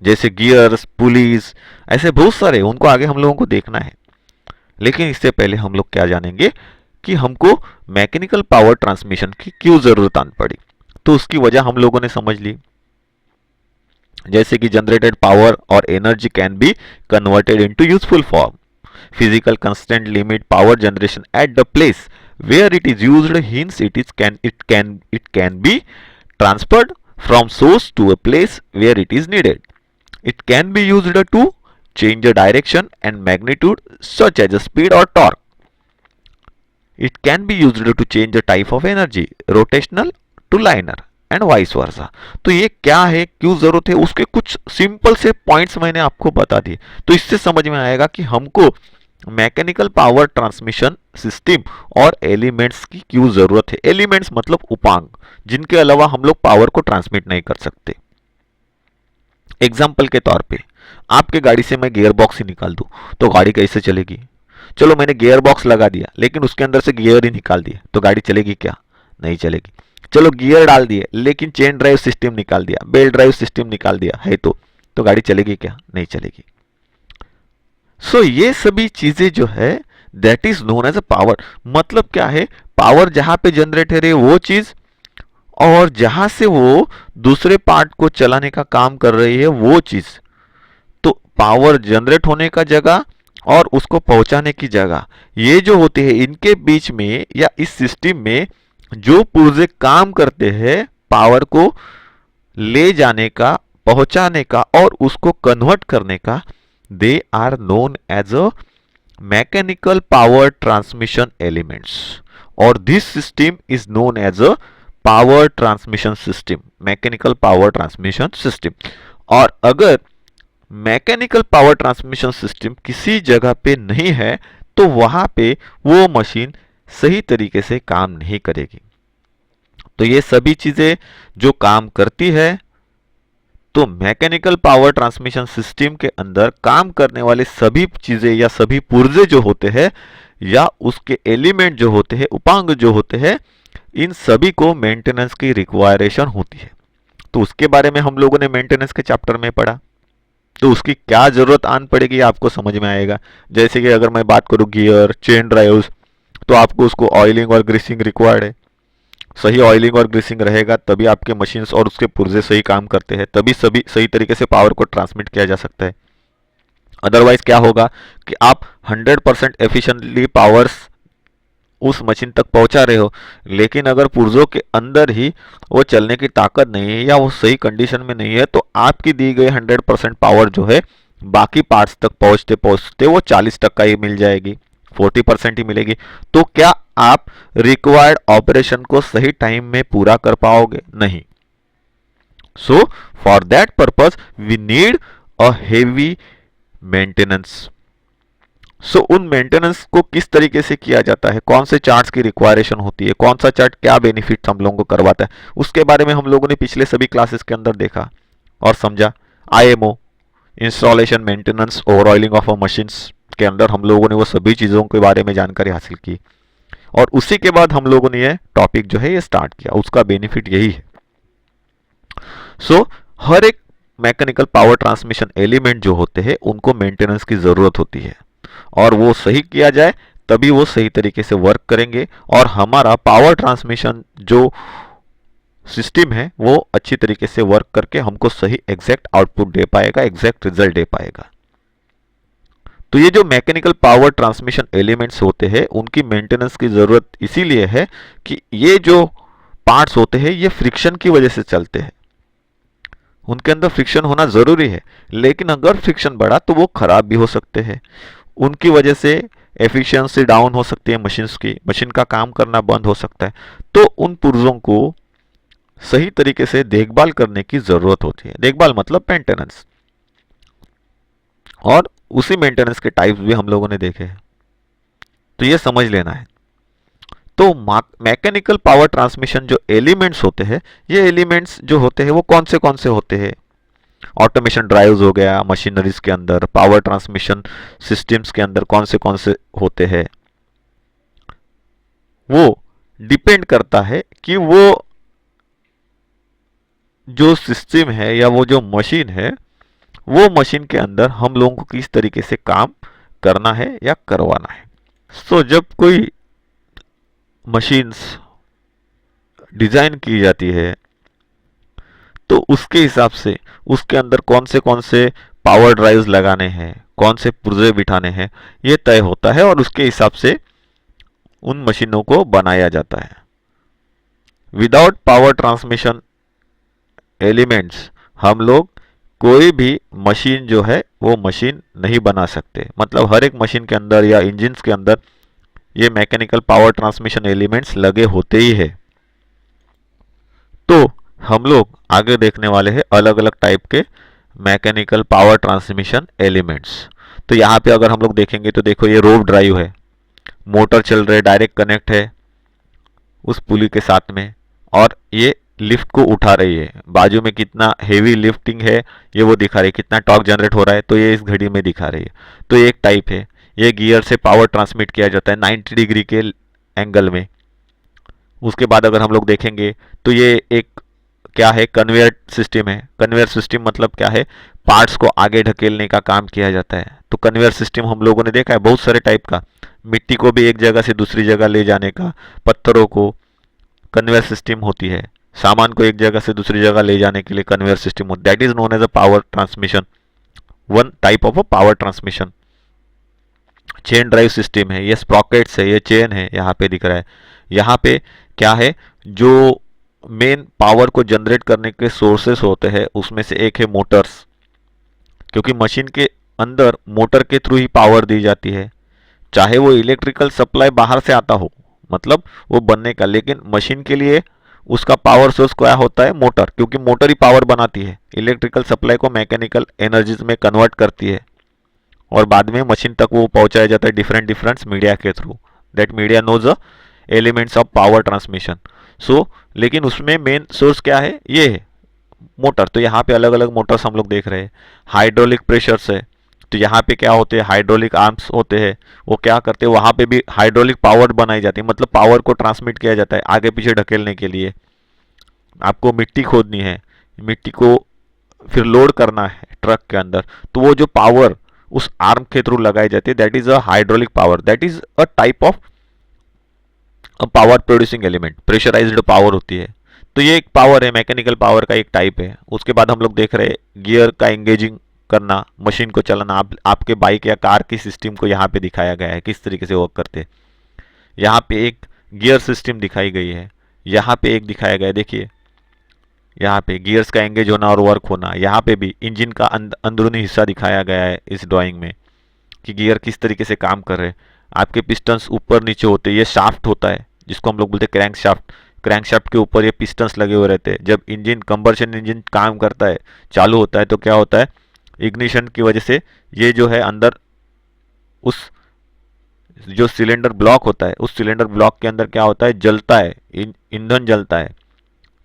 जैसे गियर्स, पुलीज, ऐसे बहुत सारे, उनको आगे हम लोगों को देखना है। लेकिन इससे पहले हम लोग क्या जानेंगे कि हमको मैकेनिकल पावर ट्रांसमिशन की क्यों जरूरत आन पड़ी। तो उसकी वजह हम लोगों ने समझ ली। जैसे कि जनरेटेड पावर और energy can be converted into useful form. Physical constant limit power generation at the place where it is used, hence it can be transferred from source to a place where it is needed. It can be used to change the direction and magnitude such as the speed or torque. It can be used to change the type of energy, rotational to linear and vice versa. तो ये क्या है, क्यों जरूरत है, उसके कुछ simple से पॉइंट्स मैंने आपको बता दिए। तो इससे समझ में आएगा कि हमको मैकेनिकल पावर ट्रांसमिशन सिस्टम और एलिमेंट्स की क्यों जरूरत है। एलिमेंट्स मतलब उपांग, जिनके अलावा हम लोग पावर को ट्रांसमिट नहीं कर सकते। एग्जाम्पल के तौर पे आपके गाड़ी से मैं गियर बॉक्स ही निकाल दूं तो गाड़ी कैसे चलेगी। चलो मैंने गियर बॉक्स लगा दिया लेकिन उसके अंदर से गियर ही निकाल दिया तो गाड़ी चलेगी क्या, नहीं चलेगी। चलो गियर डाल दिए लेकिन चेन ड्राइव सिस्टम निकाल दिया, बेल्ट ड्राइव सिस्टम निकाल दिया है तो गाड़ी चलेगी क्या, नहीं चलेगी। सो ये सभी चीजें जो है that is known as a power. मतलब क्या है, पावर जहां पे जनरेट है वो चीज, और जहां से वो दूसरे पार्ट को चलाने का काम कर रही है वो चीज। तो पावर जनरेट होने का जगह और उसको पहुंचाने की जगह, ये जो होते हैं इनके बीच में या इस सिस्टम में जो पुर्जे काम करते हैं पावर को ले जाने का, पहुंचाने का और उसको कन्वर्ट करने का, they are known as a mechanical power transmission elements, or this system is known as a power transmission system, mechanical power transmission system। और अगर मैकेनिकल पावर ट्रांसमिशन सिस्टम किसी जगह पे नहीं है तो वहां पे वो मशीन सही तरीके से काम नहीं करेगी। तो ये सभी चीजें जो काम करती है, तो मैकेनिकल पावर ट्रांसमिशन सिस्टम के अंदर काम करने वाले सभी चीजें या सभी पुर्जे जो होते हैं या उसके एलिमेंट जो होते हैं, उपांग जो होते हैं, इन सभी को मेंटेनेंस की रिक्वायरेशन होती है। तो उसके बारे में हम लोगों ने मेंटेनेंस के चैप्टर में पढ़ा। तो उसकी क्या जरूरत आन पड़ेगी आपको समझ में आएगा। जैसे कि अगर मैं बात करूं गियर, चेन ड्राइव्स, तो आपको उसको ऑयलिंग और ग्रीसिंग रिक्वायर्ड है। सही ऑयलिंग और ग्रीसिंग रहेगा तभी आपके मशीन्स और उसके पुर्जे सही काम करते हैं, तभी सभी सही तरीके से पावर को ट्रांसमिट किया जा सकता है। अदरवाइज क्या होगा कि आप 100% एफिशिएंटली पावर्स उस मशीन तक पहुंचा रहे हो, लेकिन अगर पुर्जों के अंदर ही वो चलने की ताकत नहीं है या वो सही कंडीशन में नहीं है, तो आपकी दी गई 100% पावर जो है बाकी पार्ट्स तक पहुंचते पहुंचते वो 40% ही मिल जाएगी, 40% ही मिलेगी। तो क्या आप रिक्वायर्ड ऑपरेशन को सही टाइम में पूरा कर पाओगे? नहीं। So for that purpose we need a heavy maintenance. So उन मेंटेनेंस को किस तरीके से किया जाता है, कौन से चार्ट्स की रिक्वायरेशन होती है, कौन सा चार्ट क्या बेनिफिट हम लोगों को करवाता है, उसके बारे में हम लोगों ने पिछले सभी क्लासेस के अंदर देखा और समझा। IMO, installation maintenance over oiling of machines के अंदर हम लोगों ने वो सभी चीज़ों के बारे में जानकारी हासिल की और उसी के बाद हम लोगों ने ये टॉपिक जो है ये स्टार्ट किया। उसका बेनिफिट यही है। सो हर एक मैकेनिकल पावर ट्रांसमिशन एलिमेंट जो होते हैं उनको मेंटेनेंस की ज़रूरत होती है और वो सही किया जाए तभी वो सही तरीके से वर्क करेंगे और हमारा पावर ट्रांसमिशन जो सिस्टम है वो अच्छी तरीके से वर्क करके हमको सही एग्जैक्ट आउटपुट दे पाएगा, एग्जैक्ट रिजल्ट दे पाएगा। तो ये जो मैकेनिकल पावर ट्रांसमिशन एलिमेंट्स होते हैं उनकी मेंटेनेंस की ज़रूरत इसीलिए है कि ये जो पार्ट्स होते हैं ये फ्रिक्शन की वजह से चलते हैं। उनके अंदर फ्रिक्शन होना ज़रूरी है, लेकिन अगर फ्रिक्शन बढ़ा तो वो ख़राब भी हो सकते हैं। उनकी वजह से एफिशिएंसी डाउन हो सकती है मशीन्स की, मशीन का काम करना बंद हो सकता है। तो उन पुर्जों को सही तरीके से देखभाल करने की ज़रूरत होती है। देखभाल मतलब मेंटेनेंस, और उसी मेंटेनेंस के टाइप्स भी हम लोगों ने देखे हैं, तो ये समझ लेना है। तो मैकेनिकल पावर ट्रांसमिशन जो एलिमेंट्स होते हैं, ये एलिमेंट्स जो होते हैं वो कौन से होते हैं? ऑटोमेशन ड्राइव्स हो गया मशीनरीज के अंदर, पावर ट्रांसमिशन सिस्टम्स के अंदर कौन से होते हैं, वो डिपेंड करता है कि वो जो सिस्टम है या वो जो मशीन है, वो मशीन के अंदर हम लोगों को किस तरीके से काम करना है या करवाना है। सो जब कोई मशीन्स डिजाइन की जाती है तो उसके हिसाब से उसके अंदर कौन से पावर ड्राइव्स लगाने हैं, कौन से पुर्जे बिठाने हैं, ये तय होता है और उसके हिसाब से उन मशीनों को बनाया जाता है। विदाउट पावर ट्रांसमिशन एलिमेंट्स हम लोग कोई भी मशीन जो है वो मशीन नहीं बना सकते। मतलब हर एक मशीन के अंदर या इंजिन्स के अंदर ये मैकेनिकल पावर ट्रांसमिशन एलिमेंट्स लगे होते ही है। तो हम लोग आगे देखने वाले हैं अलग अलग टाइप के मैकेनिकल पावर ट्रांसमिशन एलिमेंट्स। तो यहाँ पे अगर हम लोग देखेंगे तो देखो ये रोप ड्राइव है, मोटर चल रहे, डायरेक्ट कनेक्ट है उस पुली के साथ में, और ये लिफ्ट को उठा रही है। बाजू में कितना हेवी लिफ्टिंग है ये वो दिखा रही है, कितना टॉर्क जनरेट हो रहा है तो ये इस घड़ी में दिखा रही है। तो ये एक टाइप है। ये गियर से पावर ट्रांसमिट किया जाता है 90 डिग्री के एंगल में। उसके बाद अगर हम लोग देखेंगे तो ये एक क्या है, कन्वेयर सिस्टम है। कन्वेयर सिस्टम मतलब क्या है, पार्ट्स को आगे ढकेलने का काम किया जाता है। तो कन्वेयर सिस्टम हम लोगों ने देखा है बहुत सारे टाइप का, मिट्टी को भी एक जगह से दूसरी जगह ले जाने का, पत्थरों को कन्वेयर सिस्टम होती है, सामान को एक जगह से दूसरी जगह ले जाने के लिए कन्वेयर सिस्टम होती है। That is known as a power transmission, one type of a power transmission. Chain drive system है, ये स्प्रॉकेट्स है, ये चेन है, यहाँ पे दिख रहा है। यहाँ पे क्या है, जो मेन पावर को जनरेट करने के सोर्सेस होते हैं उसमें से एक है मोटर्स, क्योंकि मशीन के अंदर मोटर के थ्रू ही पावर दी जाती है। चाहे वो इलेक्ट्रिकल सप्लाई बाहर से आता हो, मतलब वो बनने का, लेकिन मशीन के लिए उसका पावर सोर्स क्या होता है, मोटर, क्योंकि मोटर ही पावर बनाती है, इलेक्ट्रिकल सप्लाई को मैकेनिकल एनर्जीज में कन्वर्ट करती है और बाद में मशीन तक वो पहुंचाया जाता है डिफरेंट डिफरेंट मीडिया के through. That media knows the elements of power transmission. So लेकिन उसमें मेन सोर्स क्या है, ये है मोटर। तो यहाँ पे अलग अलग मोटर्स हम लोग देख रहे हैं। हाइड्रोलिक प्रेशर्स है, तो यहाँ पे क्या होते हैं, हाइड्रोलिक आर्म्स होते हैं, वो क्या करते हैं, वहाँ पे भी हाइड्रोलिक पावर बनाई जाती है, मतलब पावर को ट्रांसमिट किया जाता है आगे पीछे ढकेलने के लिए। आपको मिट्टी खोदनी है, मिट्टी को फिर लोड करना है ट्रक के अंदर, तो वो जो पावर उस आर्म के थ्रू लगाई जाती है, that is a hydraulic power, that is a type of power producing element, pressurised power होती है। तो ये एक पावर है, मैकेनिकल पावर का एक टाइप है। उसके बाद हम लोग देख रहे हैं गियर का एंगेजिंग करना, मशीन को चलाना। आपके बाइक या कार की सिस्टम को यहाँ पे दिखाया गया है किस तरीके से वर्क करते हैं। यहाँ पे एक गियर सिस्टम दिखाई गई है, यहाँ पे एक दिखाया गया है, देखिए यहाँ पे गियर्स का एंगेज होना और वर्क होना। यहाँ पे भी इंजन का अंदरूनी हिस्सा दिखाया गया है इस ड्राइंग में कि गियर किस तरीके से काम कर रहे हैं। आपके पिस्टन्स ऊपर नीचे होते हैं, ये शाफ्ट होता है जिसको हम लोग बोलते हैं क्रैंक शाफ्ट। क्रैंक शाफ्ट के ऊपर ये पिस्टन्स लगे हुए रहते हैं। जब इंजन कंबर्शन इंजन काम करता है, चालू होता है, तो क्या होता है, इग्निशन की वजह से ये जो है अंदर उस जो सिलेंडर ब्लॉक होता है, उस सिलेंडर ब्लॉक के अंदर क्या होता है, जलता है, ईंधन जलता है।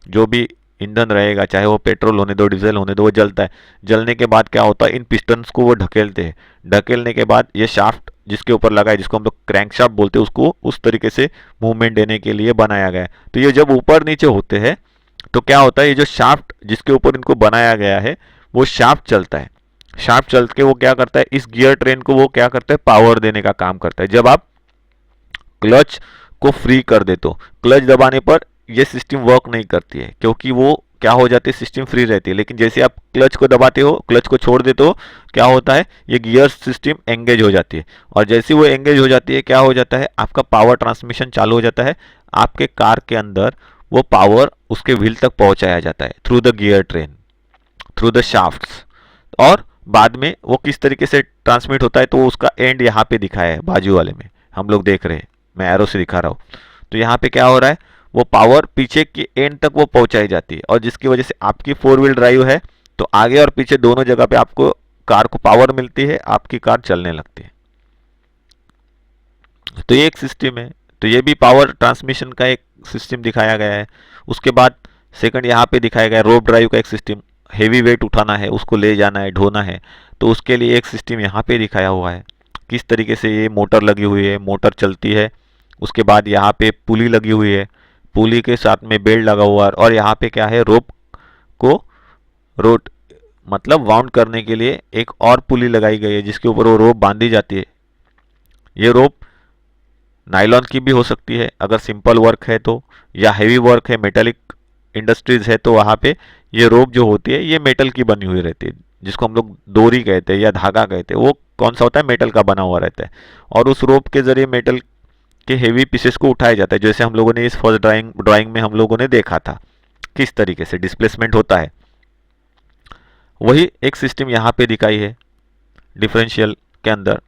जो भी ईंधन रहेगा, चाहे वो पेट्रोल होने दो डीजल होने दो, वो जलता है। जलने के बाद क्या होता है, इन पिस्टन्स को वो ढकेलते हैं। ढकेलने के बाद ये शाफ्ट जिसके ऊपर लगा है, जिसको हम लोग क्रैंक शाफ्ट बोलते हैं, उसको उस तरीके से मूवमेंट देने के लिए बनाया गया है। तो ये जब ऊपर नीचे होते हैं तो क्या होता है, ये जो शाफ्ट जिसके ऊपर इनको बनाया गया है वो शाफ्ट चलता है। शाफ्ट चल के वो क्या करता है, इस गियर ट्रेन को वो क्या करता है, पावर देने का काम करता है। जब आप क्लच को फ्री कर दे तो क्लच दबाने पर ये सिस्टम वर्क नहीं करती है, क्योंकि वो क्या हो जाती है, सिस्टम फ्री रहती है। लेकिन जैसे आप क्लच को दबाते हो, क्लच को छोड़ देते हो, क्या होता है, ये गियर सिस्टम एंगेज हो जाती है। और जैसे वो एंगेज हो जाती है, क्या हो जाता है, आपका पावर ट्रांसमिशन चालू हो जाता है। आपके कार के अंदर वो पावर उसके व्हील तक पहुंचाया जाता है through the gear train, through the shafts. और बाद में वो किस तरीके से ट्रांसमिट होता है, तो उसका एंड यहाँ पे दिखाया है, बाजू वाले में हम लोग देख रहे हैं, मैं एरो से दिखा रहा हूँ। तो यहाँ पे क्या हो रहा है, वो पावर पीछे के एंड तक वो पहुंचाई जाती है, और जिसकी वजह से आपकी 4 व्हील ड्राइव है, तो आगे और पीछे दोनों जगह पे आपको कार को पावर मिलती है, आपकी कार चलने लगती है। तो ये एक सिस्टम है। तो ये भी पावर ट्रांसमिशन का एक सिस्टम दिखाया गया है। उसके बाद सेकंड यहाँ पे दिखाया गया है रोप ड्राइव का एक सिस्टम। हेवी वेट उठाना है, उसको ले जाना है, ढोना है, तो उसके लिए एक सिस्टम यहाँ पे दिखाया हुआ है। किस तरीके से ये मोटर लगी हुई है, मोटर चलती है। उसके बाद यहाँ पे पुली लगी हुई है, पुली के साथ में बेल्ट लगा हुआ है, और यहाँ पे क्या है, रोप को रोट मतलब वाउंड करने के लिए एक और पुली लगाई गई है, जिसके ऊपर वो रोप बांधी जाती है। ये रोप नायलॉन की भी हो सकती है अगर सिंपल वर्क है तो, या हेवी वर्क है, मेटालिक इंडस्ट्रीज है, तो वहाँ पे ये रोप जो होती है ये मेटल की बनी हुई रहती है, जिसको हम लोग डोरी कहते हैं या धागा कहते हैं। वो कौन सा होता है, मेटल का बना हुआ रहता है, और उस रोप के जरिए मेटल के हेवी पीसेस को उठाया जाता है। जैसे हम लोगों ने इस फर्स्ट ड्राइंग में हम लोगों ने देखा था किस तरीके से डिस्प्लेसमेंट होता है, वही एक सिस्टम यहाँ पे दिखाई है डिफरेंशियल के अंदर।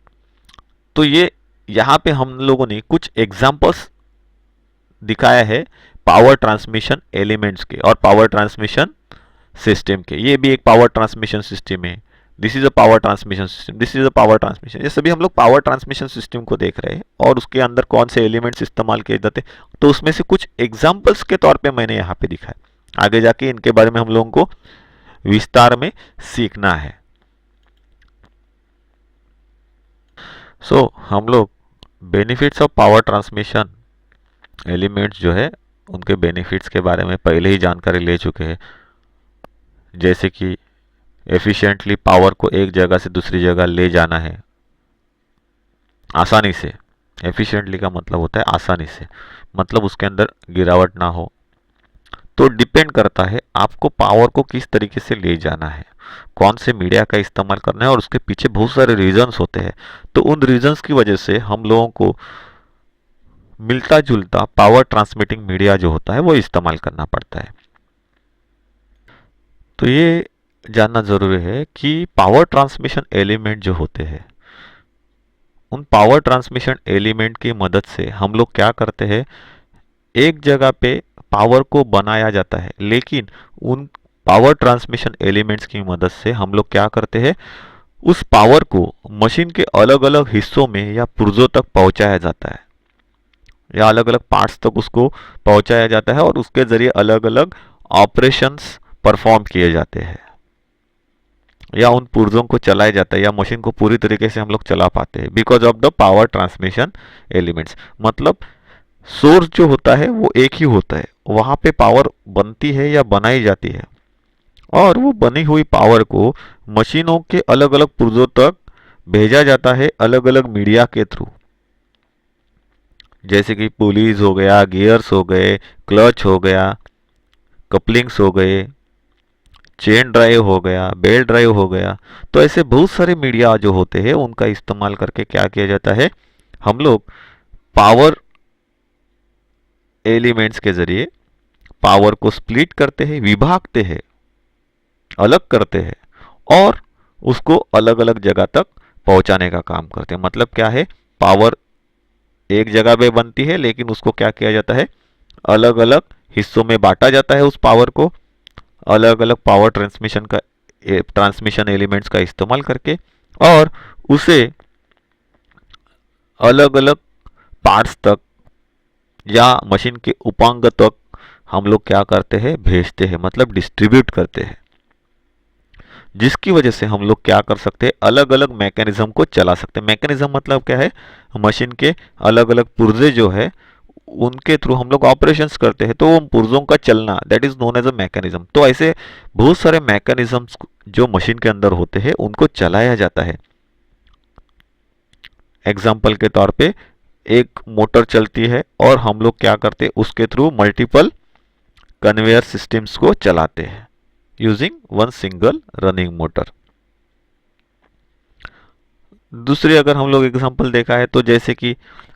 तो ये यहाँ पे हम लोगों ने कुछ एग्जाम्पल्स दिखाया है पावर ट्रांसमिशन एलिमेंट्स के और पावर ट्रांसमिशन सिस्टम के। ये भी एक पावर ट्रांसमिशन सिस्टम है। This is a power transmission system, this is a power transmission. ये सभी हम लोग पावर ट्रांसमिशन सिस्टम को देख रहे हैं, और उसके अंदर कौन से एलिमेंट्स इस्तेमाल किए जाते हैं, तो उसमें से कुछ एग्जाम्पल्स के तौर पे मैंने यहाँ पे दिखाया। आगे जाके इनके बारे में हम लोगों को विस्तार में सीखना है। हम लोग benefits of power transmission elements जो है उनके बेनिफिट्स के बारे में पहले ही जानकारी ले चुके हैं। जैसे कि एफिशिएंटली पावर को एक जगह से दूसरी जगह ले जाना है आसानी से। एफिशिएंटली का मतलब होता है आसानी से, मतलब उसके अंदर गिरावट ना हो। तो डिपेंड करता है आपको पावर को किस तरीके से ले जाना है, कौन से मीडिया का इस्तेमाल करना है, और उसके पीछे बहुत सारे रीजंस होते हैं। तो उन रीजंस की वजह से हम लोगों को मिलता जुलता पावर ट्रांसमिटिंग मीडिया जो होता है वो इस्तेमाल करना पड़ता है। तो ये जानना जरूरी है कि पावर ट्रांसमिशन एलिमेंट जो होते हैं, उन पावर ट्रांसमिशन एलिमेंट की मदद से हम लोग क्या करते हैं, एक जगह पे पावर को बनाया जाता है, लेकिन उन पावर ट्रांसमिशन एलिमेंट्स की मदद से हम लोग क्या करते हैं, उस पावर को मशीन के अलग अलग हिस्सों में या पुर्जों तक पहुंचाया जाता है, या अलग अलग पार्ट्स तक उसको पहुंचाया जाता है और उसके जरिए अलग अलग ऑपरेशंस परफॉर्म किए जाते हैं, या उन पुर्जों को चलाया जाता है, या मशीन को पूरी तरीके से हम लोग चला पाते हैं because of the power transmission elements. मतलब सोर्स जो होता है वो एक ही होता है, वहां पे पावर बनती है या बनाई जाती है, और वो बनी हुई पावर को मशीनों के अलग अलग पुर्जों तक भेजा जाता है अलग अलग मीडिया के थ्रू, जैसे कि पुलीज हो गया, गियर्स हो गए, क्लच हो गया, कपलिंग्स हो गए, चेन ड्राइव हो गया, बेल्ट ड्राइव हो गया। तो ऐसे बहुत सारे मीडिया जो होते हैं उनका इस्तेमाल करके क्या किया जाता है, हम लोग पावर एलिमेंट्स के जरिए पावर को स्प्लिट करते हैं, विभागते हैं, अलग करते हैं और उसको अलग अलग जगह तक पहुंचाने का काम करते हैं। मतलब क्या है, पावर एक जगह पे बनती है लेकिन उसको क्या किया जाता है, अलग अलग हिस्सों में बांटा जाता है उस पावर को, अलग अलग पावर ट्रांसमिशन एलिमेंट्स का इस्तेमाल करके, और उसे अलग अलग पार्ट्स तक या मशीन के उपांग तक हम लोग क्या करते हैं, भेजते हैं, मतलब डिस्ट्रीब्यूट करते हैं, जिसकी वजह से हम लोग क्या कर सकते हैं, अलग अलग मैकेनिज्म को चला सकते हैं। मैकेनिज्म मतलब क्या है, मशीन के अलग अलग पुर्जे जो है उनके थ्रू हम लोग ऑपरेशंस करते हैं, तो उन पुर्जों का चलना that is known as a mechanism. तो ऐसे बहुत सारे मैकेनिज्म्स जो मशीन के अंदर होते हैं उनको चलाया जाता है। एग्जाम्पल के तौर पे एक मोटर चलती है और हम लोग क्या करते हैं, उसके थ्रू मल्टीपल कन्वेयर सिस्टम्स को चलाते हैं using one single running motor. दूसरी अगर हम लोग एग्जांपल देखा है तो जैसे कि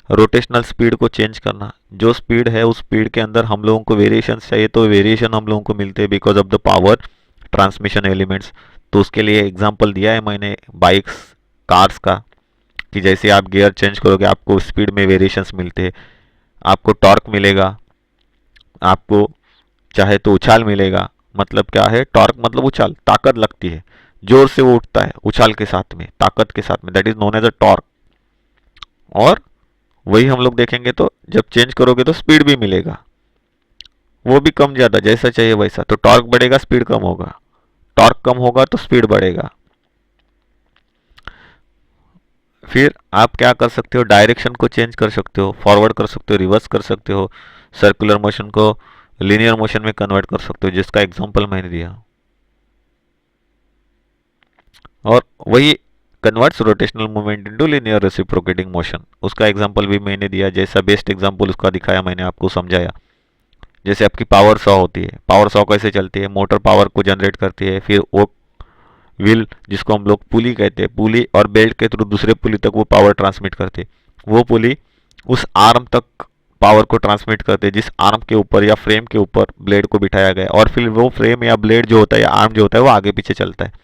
रोटेशनल स्पीड को चेंज करना, जो स्पीड है उस स्पीड के अंदर हम लोगों को वेरिएशन चाहिए, तो वेरिएशन हम लोगों को मिलते हैं because of the power transmission elements. तो उसके लिए एग्जांपल दिया है मैंने बाइक्स, कार्स का, कि जैसे आप गियर चेंज करोगे आपको स्पीड में वेरिएशंस मिलते हैं, आपको टॉर्क मिलेगा, आपको चाहे तो उछाल मिलेगा। मतलब क्या है, टॉर्क मतलब उछाल, ताकत लगती है, जोर से वो उठता है उछाल के साथ में, ताकत के साथ में, that is known as a torque. और वही हम लोग देखेंगे तो जब चेंज करोगे तो स्पीड भी मिलेगा, वो भी कम ज्यादा जैसा चाहिए वैसा। तो टॉर्क बढ़ेगा, स्पीड कम होगा, टॉर्क कम होगा तो स्पीड बढ़ेगा। फिर आप क्या कर सकते हो, डायरेक्शन को चेंज कर सकते हो, फॉरवर्ड कर सकते हो, रिवर्स कर सकते हो, सर्कुलर मोशन को लीनियर मोशन में कन्वर्ट कर सकते हो, जिसका एग्जांपल मैंने दिया। और वही converts rotational movement into linear reciprocating motion, उसका एग्जांपल भी मैंने दिया, जैसा बेस्ट एग्जांपल उसका दिखाया मैंने, आपको समझाया। जैसे आपकी पावर सॉ होती है, पावर सॉ कैसे चलती है, मोटर पावर को जनरेट करती है, फिर वो व्हील जिसको हम लोग पुली कहते हैं, पुली और बेल्ट के थ्रू दूसरे पुली तक वो पावर ट्रांसमिट करते हैं, वो पुली उस आर्म तक पावर को ट्रांसमिट करते हैं जिस आर्म के ऊपर या फ्रेम के ऊपर ब्लेड को बिठाया गया है, और फिर वो फ्रेम या ब्लेड जो होता है या आर्म जो होता है वो आगे पीछे चलता है।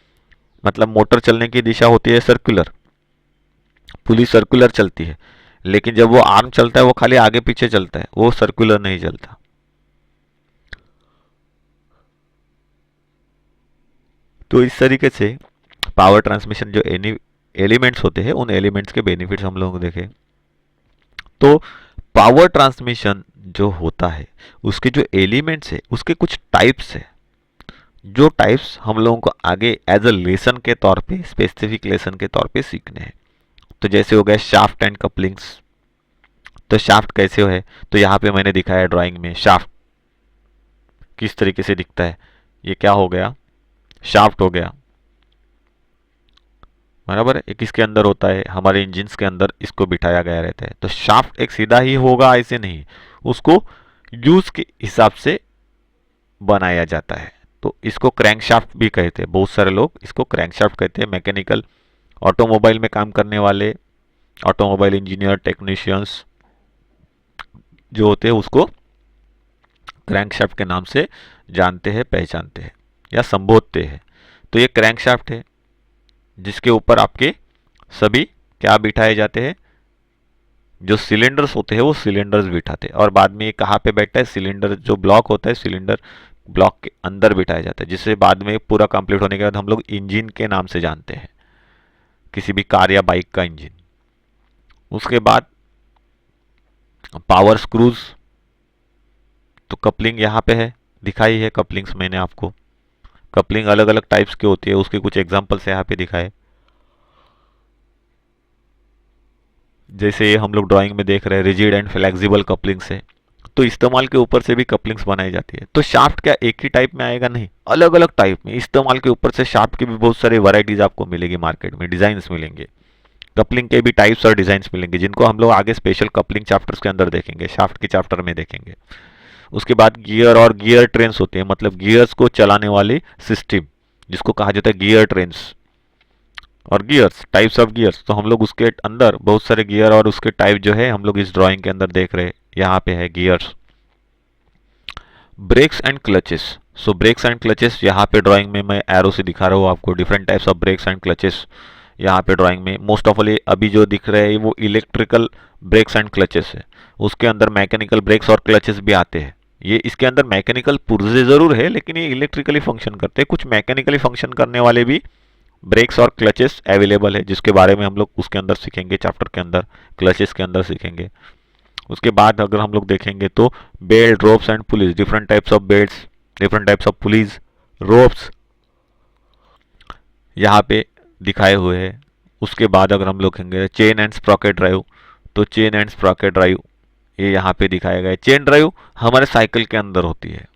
मतलब मोटर चलने की दिशा होती है सर्कुलर, पुली सर्कुलर चलती है, लेकिन जब वो आर्म चलता है वो खाली आगे पीछे चलता है, वो सर्कुलर नहीं चलता। तो इस तरीके से पावर ट्रांसमिशन जो एलिमेंट्स होते हैं उन एलिमेंट्स के बेनिफिट्स हम लोग देखें। तो पावर ट्रांसमिशन जो होता है उसके जो एलिमेंट्स है उसके कुछ टाइप्स है, जो टाइप्स हम लोगों को आगे एज अ लेसन के तौर पे, स्पेसिफिक लेसन के तौर पे सीखने हैं। तो जैसे हो गया शाफ्ट एंड कपलिंग्स। तो शाफ्ट कैसे है, तो यहाँ पे मैंने दिखाया ड्राइंग में शाफ्ट किस तरीके से दिखता है। ये क्या हो गया, शाफ्ट हो गया, बराबर है। एक इसके अंदर होता है, हमारे इंजिन्स के अंदर इसको बिठाया गया रहता है। तो शाफ्ट एक सीधा ही होगा ऐसे नहीं, उसको यूज के हिसाब से बनाया जाता है। तो इसको क्रैंकशाफ्ट भी कहते हैं, बहुत सारे लोग इसको क्रैंकशाफ्ट कहते हैं। मैकेनिकल ऑटोमोबाइल में काम करने वाले ऑटोमोबाइल इंजीनियर, टेक्नीशियंस जो होते हैं उसको क्रैंकशाफ्ट के नाम से जानते हैं, पहचानते हैं या संबोधते हैं। तो ये क्रैंकशाफ्ट है जिसके ऊपर आपके सभी क्या बिठाए जाते हैं, जो सिलेंडर्स होते हैं वो सिलेंडर्स बिठाते हैं, और बाद में ये कहाँ पे बैठता है, सिलेंडर जो ब्लॉक होता है सिलेंडर ब्लॉक के अंदर बिठाया जाता है, जिससे बाद में पूरा कंप्लीट होने के बाद हम लोग इंजन के नाम से जानते हैं, किसी भी कार या बाइक का इंजन। उसके बाद पावर स्क्रूज, तो कपलिंग यहाँ पे है, दिखाई है कपलिंग्स मैंने आपको। कपलिंग अलग अलग टाइप्स की होती है, उसके कुछ एग्जांपल्स यहाँ पे दिखाए। जैसे ये हम लोग ड्राइंग में देख रहे हैं, रिजिड एंड फ्लेक्सिबल कपलिंग्स है, तो इस्तेमाल के ऊपर से भी कपलिंग्स बनाई जाती है। तो शाफ्ट क्या एक ही टाइप में आएगा, नहीं, अलग अलग टाइप में इस्तेमाल के ऊपर से शाफ्ट की भी बहुत सारी वैरायटीज आपको मिलेगी मार्केट में, डिजाइन मिलेंगे, कपलिंग के भी टाइप्स और डिजाइन मिलेंगे, जिनको हम लोग आगे स्पेशल कपलिंग चैप्टर्स के अंदर देखेंगे, शाफ्ट के चैप्टर में देखेंगे। उसके बाद गियर और गियर ट्रेन्स होते हैं, मतलब गियर्स को चलाने वाली सिस्टम, जिसको कहा जाता है गियर ट्रेन्स। और गियर्स, टाइप्स ऑफ गियर्स, तो हम लोग उसके अंदर बहुत सारे गियर और उसके टाइप जो है हम लोग इस ड्राइंग के अंदर देख रहे हैं। यहाँ पे है gears. Brakes and clutches, so brakes and clutches यहाँ पे ड्राइंग में मैं एरो से दिखा रहा हूँ आपको, different types of brakes and clutches यहाँ पे ड्राइंग में। मोस्ट ऑफ ऑल अभी जो दिख रहे हैं वो इलेक्ट्रिकल ब्रेक्स एंड क्लचेस है, उसके अंदर मैकेनिकल ब्रेक्स और क्लचेस भी आते हैं। ये इसके अंदर मैकेनिकल पुर्जे जरूर है, लेकिन ये इलेक्ट्रिकली फंक्शन करते हैं। कुछ मैकेनिकली फंक्शन करने वाले भी ब्रेक्स और क्लचेस अवेलेबल है, जिसके बारे में हम लोग उसके अंदर सीखेंगे, चैप्टर के अंदर क्लचेस के अंदर सीखेंगे। उसके बाद अगर हम लोग देखेंगे तो belt, ropes and police, different types of belts, different types of police, ropes यहाँ पे दिखाए हुए हैं। उसके बाद अगर हम लोग देखेंगे चेन एंड स्प्रॉकेट ड्राइव, तो चेन एंड स्प्रॉकेट ड्राइव ये यहाँ पे दिखाया गया है। चेन ड्राइव हमारे साइकिल के अंदर होती है,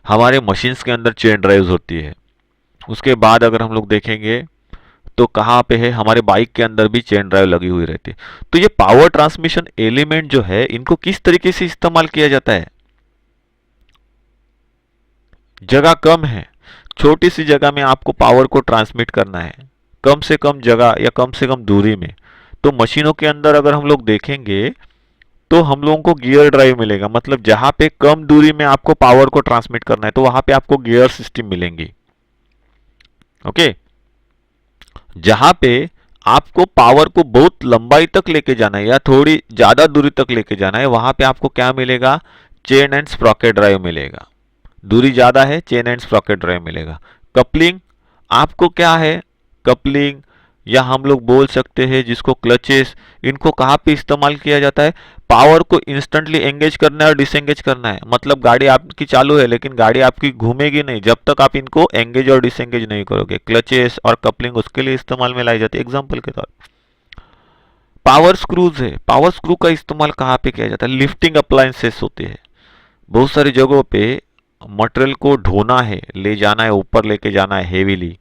हमारे मशीन्स के अंदर चेन ड्राइव होती है। उसके बाद अगर हम लोग देखेंगे तो कहाँ पे है, हमारे बाइक के अंदर भी चेन ड्राइव लगी हुई रहती है। तो ये पावर ट्रांसमिशन एलिमेंट जो है, इनको किस तरीके से इस्तेमाल किया जाता है, जगह कम है, छोटी सी जगह में आपको पावर को ट्रांसमिट करना है, कम से कम जगह या कम से कम दूरी में। तो मशीनों के अंदर अगर हम लोग देखेंगे तो हम लोगों को गियर ड्राइव मिलेगा, मतलब जहां पे कम दूरी में आपको पावर को ट्रांसमिट करना है तो वहां पे आपको गियर सिस्टम मिलेंगी। ओके, जहां पे आपको पावर को बहुत लंबाई तक लेके जाना है या थोड़ी ज्यादा दूरी तक लेके जाना है, वहां पे आपको क्या मिलेगा, चेन एंड स्प्रॉकेट ड्राइव मिलेगा। दूरी ज्यादा है, चेन एंड स्प्रॉकेट ड्राइव मिलेगा। कपलिंग, आपको क्या है, कपलिंग या हम लोग बोल सकते हैं जिसको क्लचेस, इनको कहाँ पे इस्तेमाल किया जाता है, पावर को इंस्टेंटली एंगेज करना है और डिसएंगेज करना है। मतलब गाड़ी आपकी चालू है लेकिन गाड़ी आपकी घूमेगी नहीं जब तक आप इनको एंगेज और डिसएंगेज नहीं करोगे। क्लचेस और कपलिंग उसके लिए इस्तेमाल में लाई जाती है। एग्जाम्पल के तौर पावर स्क्रूज है, पावर स्क्रू का इस्तेमाल कहाँ पे किया जाता है, लिफ्टिंग अप्लायंसेस होते हैं। बहुत सारी जगहों पे मटेरियल को ढोना है, ले जाना है, ऊपर लेके जाना है, हेवीली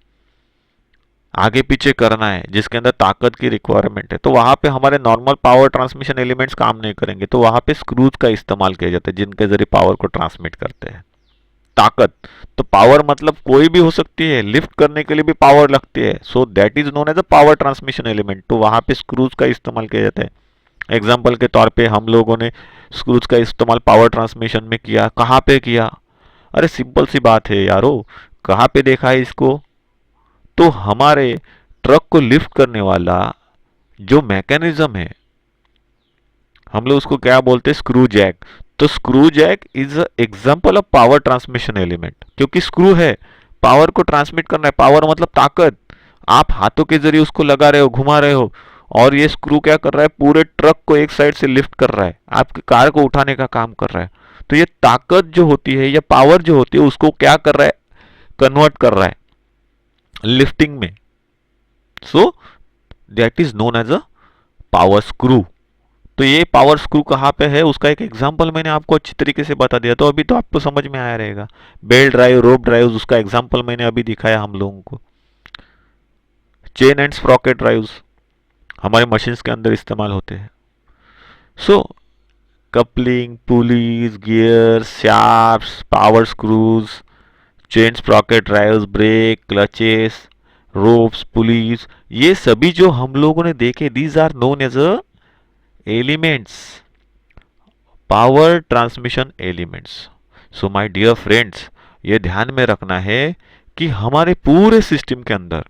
आगे पीछे करना है, जिसके अंदर ताकत की रिक्वायरमेंट है, तो वहां पे हमारे नॉर्मल पावर ट्रांसमिशन एलिमेंट्स काम नहीं करेंगे, तो वहां पे स्क्रूज का इस्तेमाल किया जाता है, जिनके जरिए पावर को ट्रांसमिट करते हैं। ताकत, तो पावर मतलब कोई भी हो सकती है, लिफ्ट करने के लिए भी पावर लगती है, so that is known as a power transmission element, तो वहां पे स्क्रूज का इस्तेमाल किया जाता है। एग्जाम्पल के तौर पे हम लोगों ने स्क्रूज का इस्तेमाल पावर ट्रांसमिशन में किया, कहाँ पे किया, अरे सिंपल सी बात है यारो, कहाँ पे देखा है इसको, तो हमारे ट्रक को लिफ्ट करने वाला जो मैकेनिज्म है, हम लोग उसको क्या बोलते हैं, स्क्रू जैक। तो screw jack is example of power transmission element, क्योंकि स्क्रू है, पावर को ट्रांसमिट करना है, पावर मतलब ताकत, आप हाथों के जरिए उसको लगा रहे हो, घुमा रहे हो, और ये स्क्रू क्या कर रहा है, पूरे ट्रक को एक साइड से लिफ्ट कर रहा है, आपकी कार को उठाने का काम कर रहा है। तो ये ताकत जो होती है या पावर जो होती है उसको क्या कर रहा है, कन्वर्ट कर रहा है लिफ्टिंग में। So that is known as a power screw. तो ये पावर स्क्रू कहाँ पे है, उसका एक एग्जांपल मैंने आपको अच्छी तरीके से बता दिया, तो अभी तो आपको समझ में आया रहेगा। बेल्ट ड्राइव, रोप ड्राइव, उसका एग्जांपल मैंने अभी दिखाया हम लोगों को। चेन एंड स्प्रॉकेट ड्राइव्स हमारे मशीन्स के अंदर इस्तेमाल होते हैं। So coupling, pulleys, gear, shafts, power screws, chain sprocket drives, brake, clutches, ropes, pulleys, ये सभी जो हम लोगों ने देखे, these are known as a elements, power transmission elements. So my dear friends, ये ध्यान में रखना है कि हमारे पूरे सिस्टम के अंदर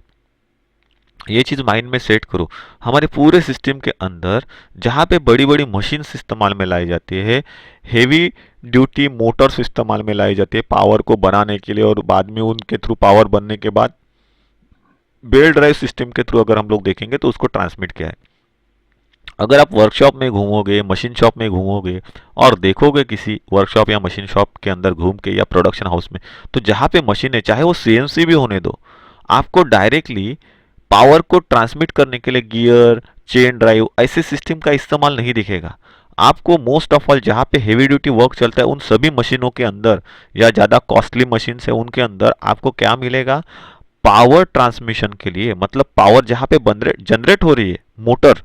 ये चीज़ माइंड में सेट करो। हमारे पूरे सिस्टम के अंदर जहाँ पे बड़ी बड़ी मशीन्स इस्तेमाल में लाई जाती है, हेवी ड्यूटी मोटर्स इस्तेमाल में लाई जाती है पावर को बनाने के लिए, और बाद में उनके थ्रू पावर बनने के बाद बेल्ट ड्राइव सिस्टम के थ्रू अगर हम लोग देखेंगे तो उसको ट्रांसमिट किया है। अगर आप वर्कशॉप में घूमोगे, मशीन शॉप में घूमोगे और देखोगे किसी वर्कशॉप या मशीन शॉप के अंदर घूम के या प्रोडक्शन हाउस में, तो जहाँ पे मशीन है, चाहे वो सीएनसी भी होने दो, आपको डायरेक्टली पावर को ट्रांसमिट करने के लिए गियर, चेन ड्राइव ऐसे सिस्टम का इस्तेमाल नहीं दिखेगा। आपको मोस्ट ऑफ ऑल जहाँ पे हेवी ड्यूटी वर्क चलता है उन सभी मशीनों के अंदर, या ज़्यादा कॉस्टली मशीन है उनके अंदर आपको क्या मिलेगा, पावर ट्रांसमिशन के लिए, मतलब पावर जहाँ पे जनरेट हो रही है मोटर,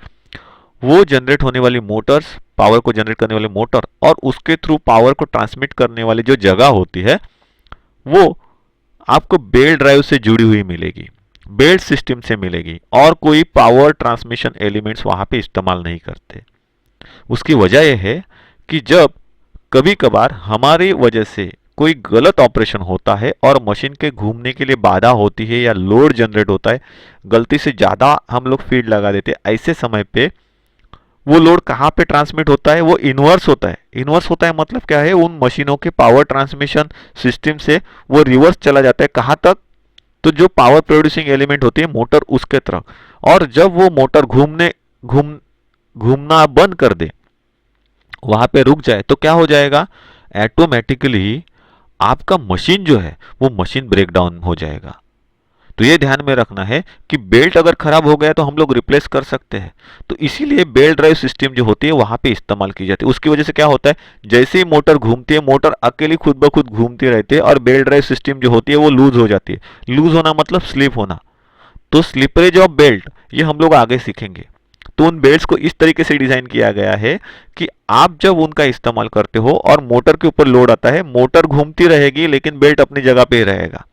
वो जनरेट होने वाली मोटर्स, पावर को जनरेट करने वाले मोटर और उसके थ्रू पावर को ट्रांसमिट करने वाली जो जगह होती है, वो आपको बेल्ट ड्राइव से जुड़ी हुई मिलेगी, बेल्ट सिस्टम से मिलेगी, और कोई पावर ट्रांसमिशन एलिमेंट्स वहां पे इस्तेमाल नहीं करते। उसकी वजह यह है कि जब कभी कभार हमारी वजह से कोई गलत ऑपरेशन होता है और मशीन के घूमने के लिए बाधा होती है या लोड जनरेट होता है, गलती से ज़्यादा हम लोग फीड लगा देते हैं, ऐसे समय पे वो लोड कहाँ पे ट्रांसमिट होता है, वो इन्वर्स होता है। इन्वर्स होता है मतलब क्या है, उन मशीनों के पावर ट्रांसमिशन सिस्टम से वो रिवर्स चला जाता है, कहाँ तक, तो जो पावर प्रोड्यूसिंग एलिमेंट होती है मोटर, उसके तरफ। और जब वो मोटर घूमना बंद कर दे, वहां पे रुक जाए, तो क्या हो जाएगा, ऑटोमेटिकली आपका मशीन जो है वो मशीन ब्रेकडाउन हो जाएगा। तो ये ध्यान में रखना है कि बेल्ट अगर खराब हो गया तो हम लोग रिप्लेस कर सकते हैं। तो इसीलिए बेल्ट ड्राइव सिस्टम जो होती है वहां पे इस्तेमाल की जाती है। उसकी वजह से क्या होता है, जैसे ही मोटर घूमती है, मोटर अकेली खुद ब खुद घूमती रहती है और बेल्ट ड्राइव सिस्टम जो होती है वो लूज हो जाती है। लूज होना मतलब स्लिप होना। तो स्लिपरेज ऑफ बेल्ट ये हम लोग आगे सीखेंगे। तो उन बेल्ट्स को इस तरीके से डिजाइन किया गया है कि आप जब उनका इस्तेमाल करते हो और मोटर के ऊपर लोड आता है, मोटर घूमती रहेगी लेकिन बेल्ट अपनी जगह पे ही रहेगा,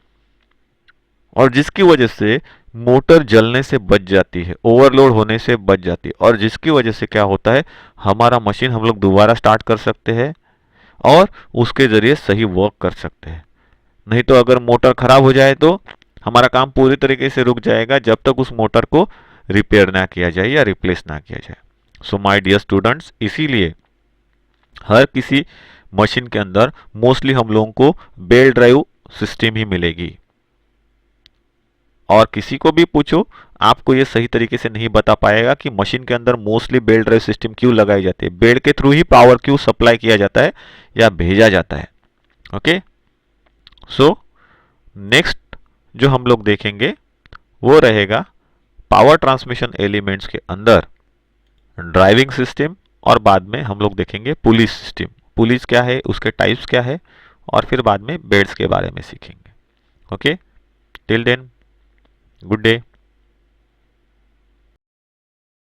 और जिसकी वजह से मोटर जलने से बच जाती है, ओवरलोड होने से बच जाती है, और जिसकी वजह से क्या होता है, हमारा मशीन हम लोग दोबारा स्टार्ट कर सकते हैं और उसके ज़रिए सही वर्क कर सकते हैं। नहीं तो अगर मोटर खराब हो जाए तो हमारा काम पूरी तरीके से रुक जाएगा जब तक उस मोटर को रिपेयर ना किया जाए या रिप्लेस ना किया जाए। सो माय डियर स्टूडेंट्स, इसीलिए हर किसी मशीन के अंदर मोस्टली हम लोगों को बेल्ट ड्राइव सिस्टम ही मिलेगी। और किसी को भी पूछो, आपको ये सही तरीके से नहीं बता पाएगा कि मशीन के अंदर मोस्टली बेल्ट ड्राइव सिस्टम क्यों लगाई जाती है, बेल्ट के थ्रू ही पावर क्यों सप्लाई किया जाता है या भेजा जाता है। ओके, सो नेक्स्ट जो हम लोग देखेंगे वो रहेगा पावर ट्रांसमिशन एलिमेंट्स के अंदर ड्राइविंग सिस्टम, और बाद में हम लोग देखेंगे पुलिस सिस्टम। पुलिस क्या है, उसके टाइप्स क्या है, और फिर बाद में बेल्ट्स के बारे में सीखेंगे। Okay, till then, good day.